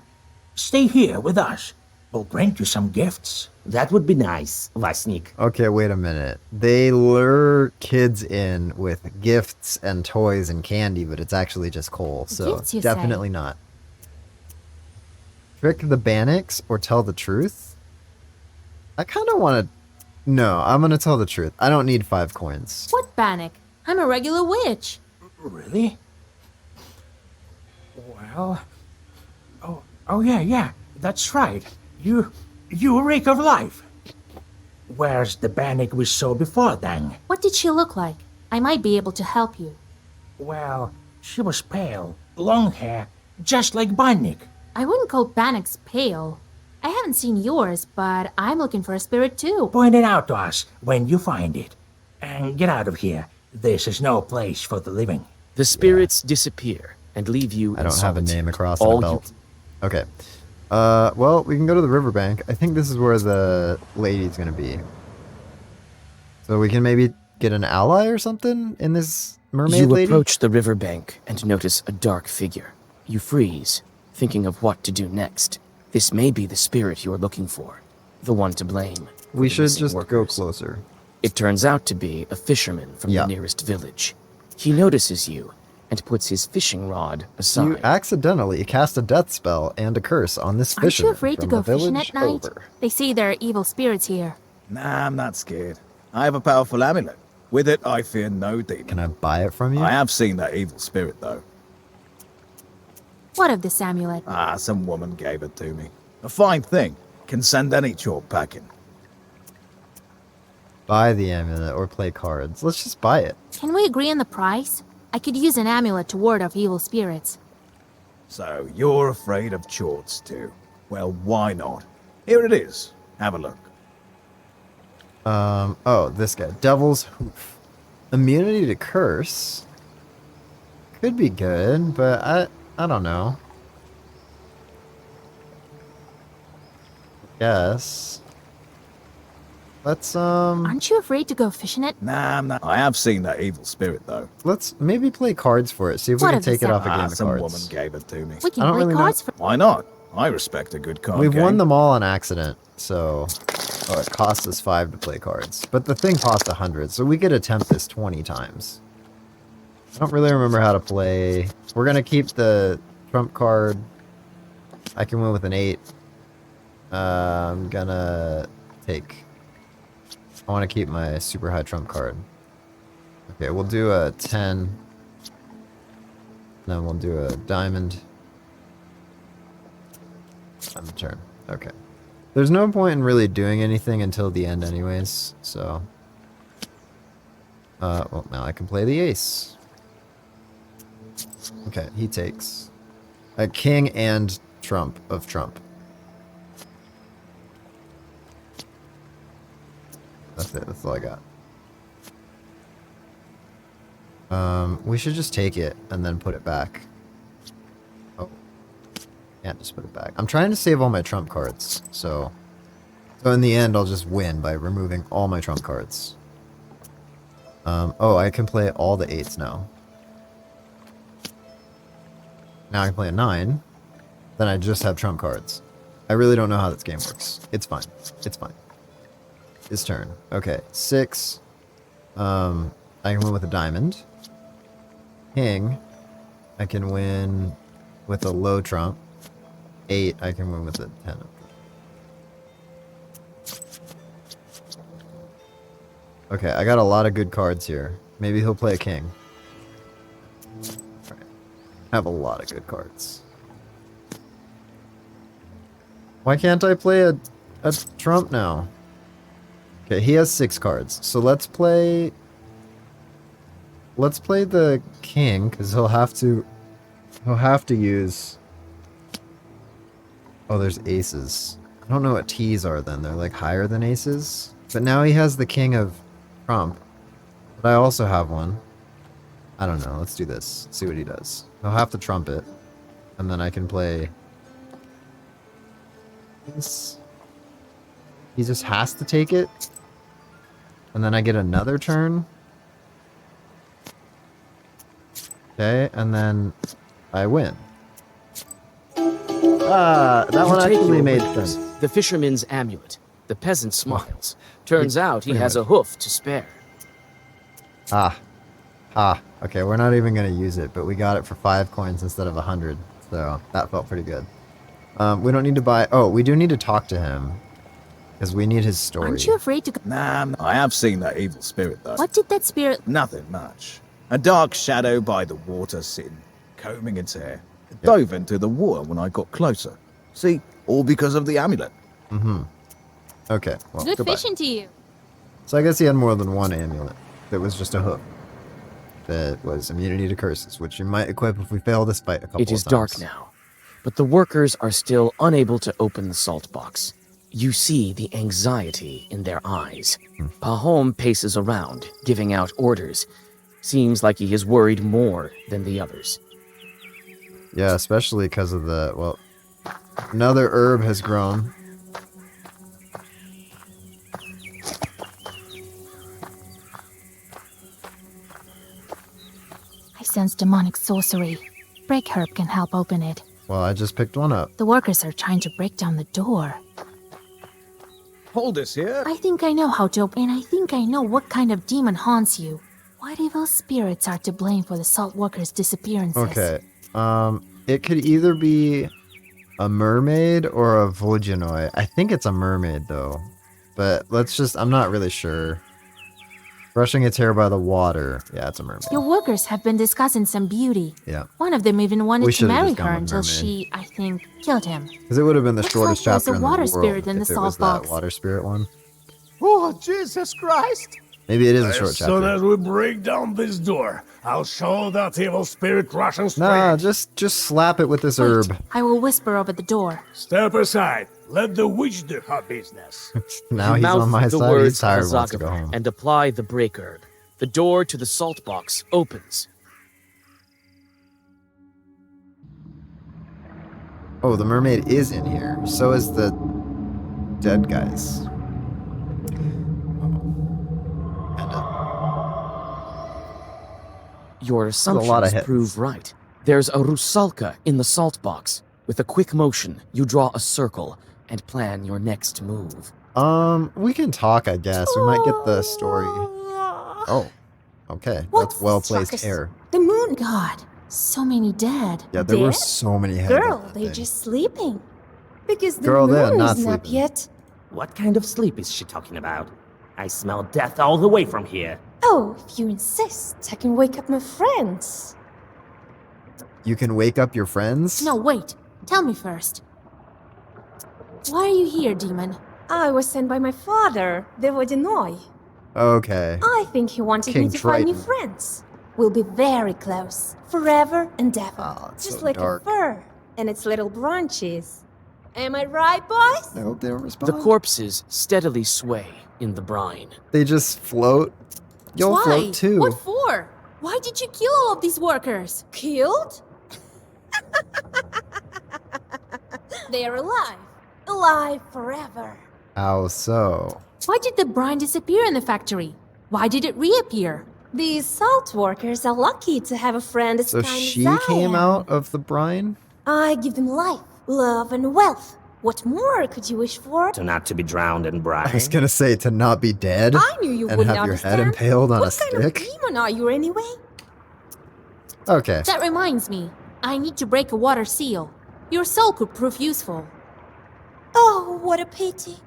Stay here with us. We'll grant you some gifts. That would be nice, Vasnik. Okay, wait a minute. They lure kids in with gifts and toys and candy, but it's actually just coal, so Gifts, you definitely say? not. Trick the Banics or tell the truth? I kind of want to... No, I'm going to tell the truth. I don't need 5 coins. What Bannock? I'm a regular witch. Really? Well... Oh yeah, that's right. You a rake of life. Where's the Bannock we saw before, then? What did she look like? I might be able to help you. Well, she was pale, long hair, just like Bannock. I wouldn't call Bannock's pale. I haven't seen yours, but I'm looking for a spirit too. Point it out to us when you find it. And get out of here. This is no place for the living. The spirits disappear and leave you I don't have a name across all the belt. Okay. Well, we can go to the riverbank. I think this is where the lady's going to be. So we can maybe get an ally or something in this mermaid lady? You approach the riverbank and notice a dark figure. You freeze, thinking of what to do next. This may be the spirit you are looking for, the one to blame. We should just go closer. It turns out to be a fisherman from the nearest village. He notices you and puts his fishing rod aside. You accidentally cast a death spell and a curse on this Aren't fisherman you afraid to from go the fishing village at night? over. They say there are evil spirits here. Nah, I'm not scared. I have a powerful amulet. With it, I fear no demon. Can I buy it from you? I have seen that evil spirit, though. What of this amulet? Ah, some woman gave it to me. A fine thing. Can send any chore packing. Buy the amulet or play cards. Let's just buy it. Can we agree on the price? I could use an amulet to ward off evil spirits. So, you're afraid of chorts, too. Well, why not? Here it is. Have a look. Oh, this guy. Devil's Hoof. Immunity to curse. Could be good, but I don't know. Guess. Let's, Aren't you afraid to go fishing at... Nah, I'm not. I have seen that evil spirit, though. Let's maybe play cards for it. See if we What can of the take it off a seven? game of Some cards. woman gave it to me. We can I don't play really know. cards for... Why not? I respect a good card We've game. won them all on accident, so... Oh, it cost us 5 to play cards. But the thing cost 100, so we could attempt this 20 times. I don't really remember how to play. We're gonna keep the trump card. I can win with an 8. I'm gonna take... I want to keep my super high trump card. Okay, we'll do a 10. Then we'll do a diamond. On the turn. Okay. There's no point in really doing anything until the end anyways, so... well, now I can play the ace. Okay, he takes a king and trump of trump. That's it, that's all I got. We should just take it and then put it back. Oh. Can't just put it back. I'm trying to save all my trump cards, so in the end I'll just win by removing all my trump cards. Oh, I can play all the 8s now. Now I can play a 9. Then I just have trump cards. I really don't know how this game works. It's fine. It's fine. His turn. Okay, 6. I can win with a diamond. King. I can win with a low trump. 8. I can win with a 10. Okay, I got a lot of good cards here. Maybe he'll play a king. Alright. I have a lot of good cards. Why can't I play a trump now? Okay, he has 6 cards. So let's play the king, because he'll have to use... Oh, there's aces. I don't know what T's are then. They're like higher than aces. But now he has the king of trump. But I also have one. I don't know. Let's do this. See what he does. He'll have to trump it. And then I can play... this. He just has to take it. And then I get another turn. Okay, and then I win. Ah, that one You take actually your made winnings. sense. The fisherman's amulet. The peasant smiles. Turns out he pretty has much. a hoof to spare. Okay, we're not even going to use it, but we got it for 5 coins instead of 100. So that felt pretty good. We don't need to buy... Oh, we do need to talk to him. Because we need his story. Aren't you afraid to go? Nah, I have seen that evil spirit though. What did that spirit... Nothing much. A dark shadow by the water sitting, combing its hair. It dove into the water when I got closer. See, all because of the amulet. Mm-hmm. Okay, well, Good goodbye. fishing to you. So I guess he had more than one amulet. That was just a hook. That was immunity to curses, which you might equip if we fail this fight a couple of times. It is dark now, but the workers are still unable to open the salt box. You see the anxiety in their eyes. Pahom paces around, giving out orders. Seems like he is worried more than the others. Yeah, especially because of the, well, another herb has grown. I sense demonic sorcery. Break herb can help open it. Well, I just picked one up. The workers are trying to break down the door. Hold this here. I think I know how to open, and I think I know what kind of demon haunts you. What evil spirits are to blame for the salt workers' disappearances? Okay. It could either be a mermaid or a Vojanoi. I think it's a mermaid, though. But let's just... I'm not really sure. Brushing its hair by the water. Yeah, it's a mermaid. Your workers have been discussing some beauty. Yeah. One of them even wanted We to should've marry just gone her with until mermaid. she, I think, killed him. Because it would have been the Looks shortest like there's chapter a in the water world spirit in the if it salt was box. that water spirit one. Oh, Jesus Christ! Maybe it is a short As soon chapter. as we break down this door, I'll show that evil spirit Russian straight. Nah, just slap it with this herb. I will whisper over the door. Step aside. Let the witch do her business. Now You he's mouth on my the side. words He's tired, wants to Azagaba go home. and apply the break herb. The door to the salt box opens. Oh, the mermaid is in here. So is the dead guys. Your lot of assumptions hits. prove right. There's a rusalka in the salt box. With a quick motion, you draw a circle and plan your next move. We can talk, I guess. We might get the story. Oh, okay. That's well-placed Circus? hair. The moon god. So many dead. Yeah, there were Dead? so many heads. Girl, on that they thing. just sleeping. Because the Girl, they're moon not isn't up sleeping. yet. What kind of sleep is she talking about? I smell death all the way from here. Oh, if you insist, I can wake up my friends. You can wake up your friends? No, wait. Tell me first. Why are you here, demon? I was sent by my father, the Vodinoi. Okay. I think he wanted King me to find new Triton. friends. We'll be very close, forever and ever. Just so like dark. a fir and its little branches. Am I right, boys? I hope they don't The respond. corpses steadily sway in the brine. They just float. You'll Why? float too. What for? Why did you kill all of these workers? Killed? They are alive. Alive forever. How so? Why did the brine disappear in the factory? Why did it reappear? These salt workers are lucky to have a friend as So kind she as I came am. out of the brine? I give them life, love, and wealth. What more could you wish for? To not to be drowned in brine. I was gonna say to not be dead I knew you and wouldn't have your head understand. impaled on what a kind stick. of demon are you anyway? Okay. That reminds me. I need to break a water seal. Your soul could prove useful. Oh, what a pity.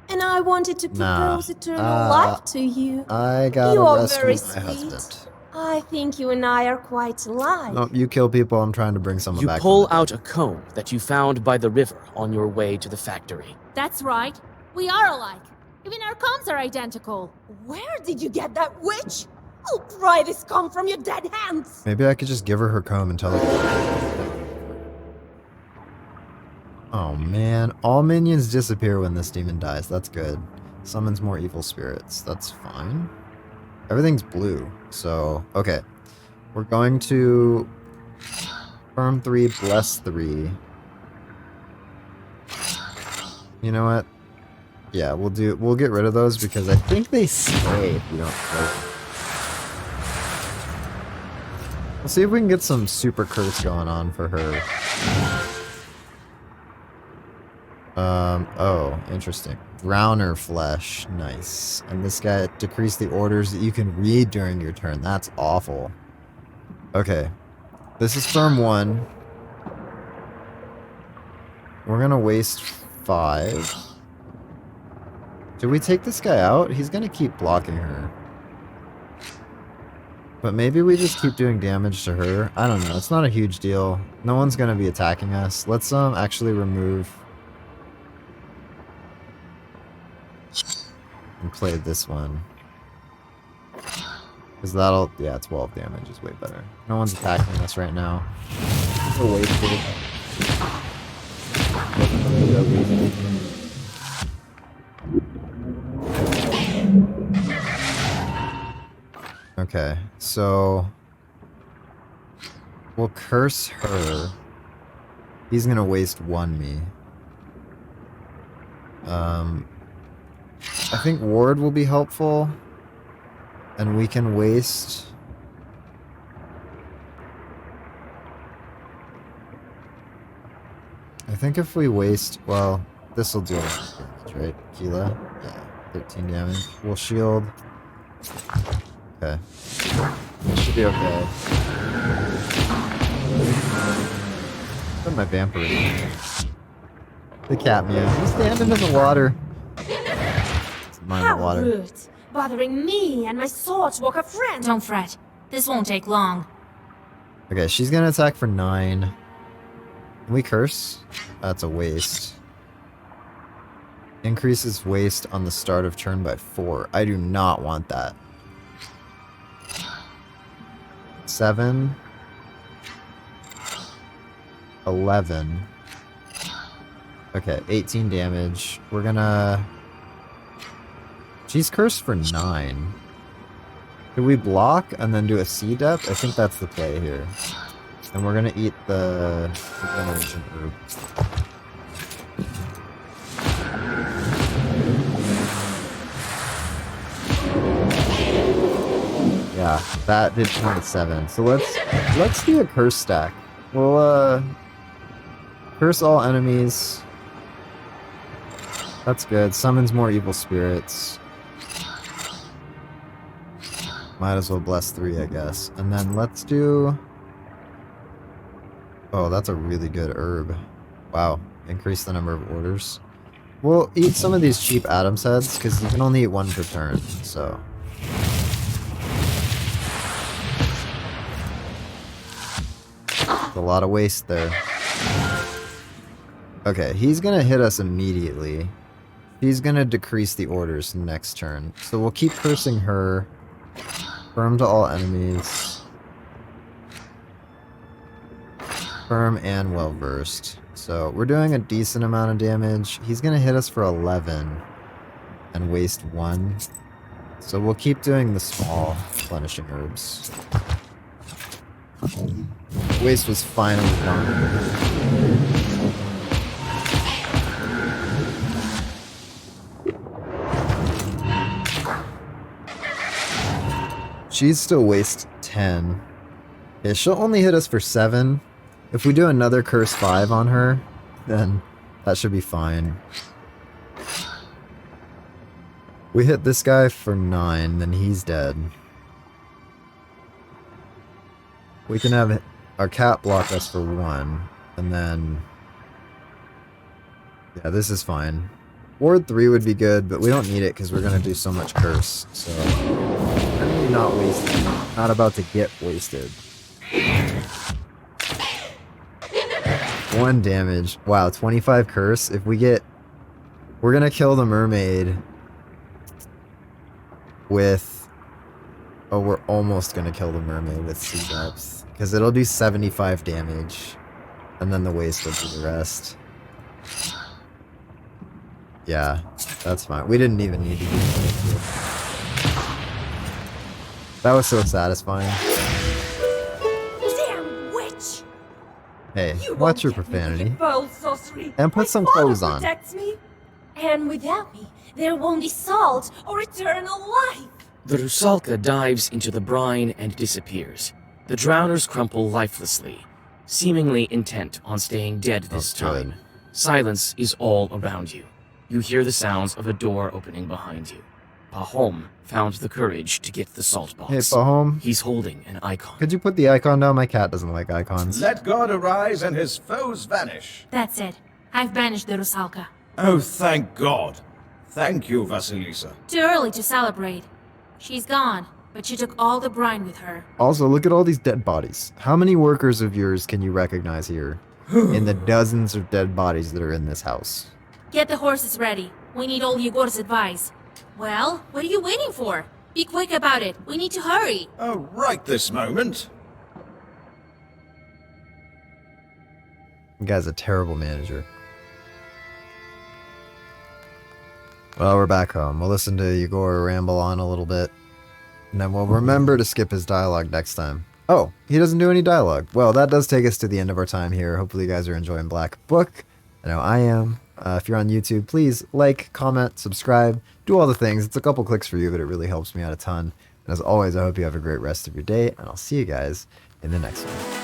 And I wanted to Nah. propose eternal life to you. I gotta You are rescue very my sweet. husband. I think you and I are quite alike. Nope, you kill people. I'm trying to bring someone You back. pull out a comb that you found by the river on your way to the factory. That's right. We are alike. Even our comms are identical. Where did you get that witch? I'll pry this comb from your dead hands. Maybe I could just give her her comb and tell her. Oh man, all minions disappear when this demon dies. That's good. Summons more evil spirits. That's fine. Everything's blue. So, okay. We're going to Firm 3, Bless 3. You know what? Yeah, we'll get rid of those because I think they stay if you don't kill them. We'll see if we can get some super curse going on for her. Oh, interesting. Browner flesh. Nice. And this guy decreased the orders that you can read during your turn. That's awful. Okay. This is Firm 1. We're gonna waste 5. Do we take this guy out? He's gonna keep blocking her. But maybe we just keep doing damage to her. I don't know. It's not a huge deal. No one's gonna be attacking us. Let's actually remove and play this one. Because that'll, yeah, 12 damage is way better. No one's attacking us right now. We're wasted. Okay, so we'll curse her. He's gonna waste 1 me. I think ward will be helpful, and we can waste. I think if we waste, well, this will do it, right? Keela, yeah, 13 damage. We'll shield. Okay. Should be okay. Put my vampire in. The cat meow. He's standing in the water. Mind How the water. rude! Bothering me and my swordwalker friend! Don't fret. This won't take long. Okay, she's gonna attack for 9. Can we curse? That's a waste. Increases waste on the start of turn by 4. I do not want that. 7. 11. Okay, 18 damage. We're gonna... She's cursed for 9. Could we block and then do a C depth? I think that's the play here. And we're gonna eat the regeneration herb. Yeah, that did 27. So let's do a curse stack. We'll curse all enemies. That's good. Summons more evil spirits. Might as well bless 3, I guess. And then let's do... Oh, that's a really good herb. Wow. Increase the number of orders. We'll eat some of these cheap Adam's heads, because you can only eat 1 per turn, so... A lot of waste there. Okay, he's gonna hit us immediately. He's gonna decrease the orders next turn. So we'll keep cursing her. Firm to all enemies. Firm and well versed. So we're doing a decent amount of damage. He's gonna hit us for 11 and waste 1. So we'll keep doing the small replenishing herbs. Waste was finally gone. She's still waste 10. Yeah, she'll only hit us for 7. If we do another curse 5 on her, then that should be fine. We hit this guy for 9, then he's dead. We can have our cat block us for 1, and then... Yeah, this is fine. Ward 3 would be good, but we don't need it because we're going to do so much curse, so... Enemy not wasted. Not about to get wasted. 1 damage. Wow, 25 curse. If we get... We're going to kill the mermaid with... Oh, we're almost going to kill the mermaid with sea depth. Because it'll do 75 damage. And then the waste will do the rest. Yeah, that's fine. We didn't even need to do that. That was so satisfying. Damn witch! Hey, You watch your won't get me with profanity. your bold sorcery. And put My some father clothes on. protects me, and without me, there won't be salt or eternal life. The Rusalka dives into the brine and disappears. The drowners crumple lifelessly, seemingly intent on staying dead this time. Silence is all around you. You hear the sounds of a door opening behind you. Pahom found the courage to get the salt box. Hey, Pahom. He's holding an icon. Could you put the icon down? My cat doesn't like icons. Let God arise and his foes vanish. That's it. I've banished the Rusalka. Oh, thank God. Thank you, Vasilisa. Too early to celebrate. She's gone, but she took all the brine with her. Also, look at all these dead bodies. How many workers of yours can you recognize here in the dozens of dead bodies that are in this house? Get the horses ready. We need all Yegor's advice. Well, what are you waiting for? Be quick about it. We need to hurry. Oh, right this moment. You guy's a terrible manager. Well, we're back home. We'll listen to Yegor ramble on a little bit. And then we'll remember to skip his dialogue next time. Oh, he doesn't do any dialogue. Well, that does take us to the end of our time here. Hopefully you guys are enjoying Black Book. I know I am. If you're on YouTube, please like, comment, subscribe, do all the things. It's a couple clicks for you, but it really helps me out a ton. And as always, I hope you have a great rest of your day, and I'll see you guys in the next one.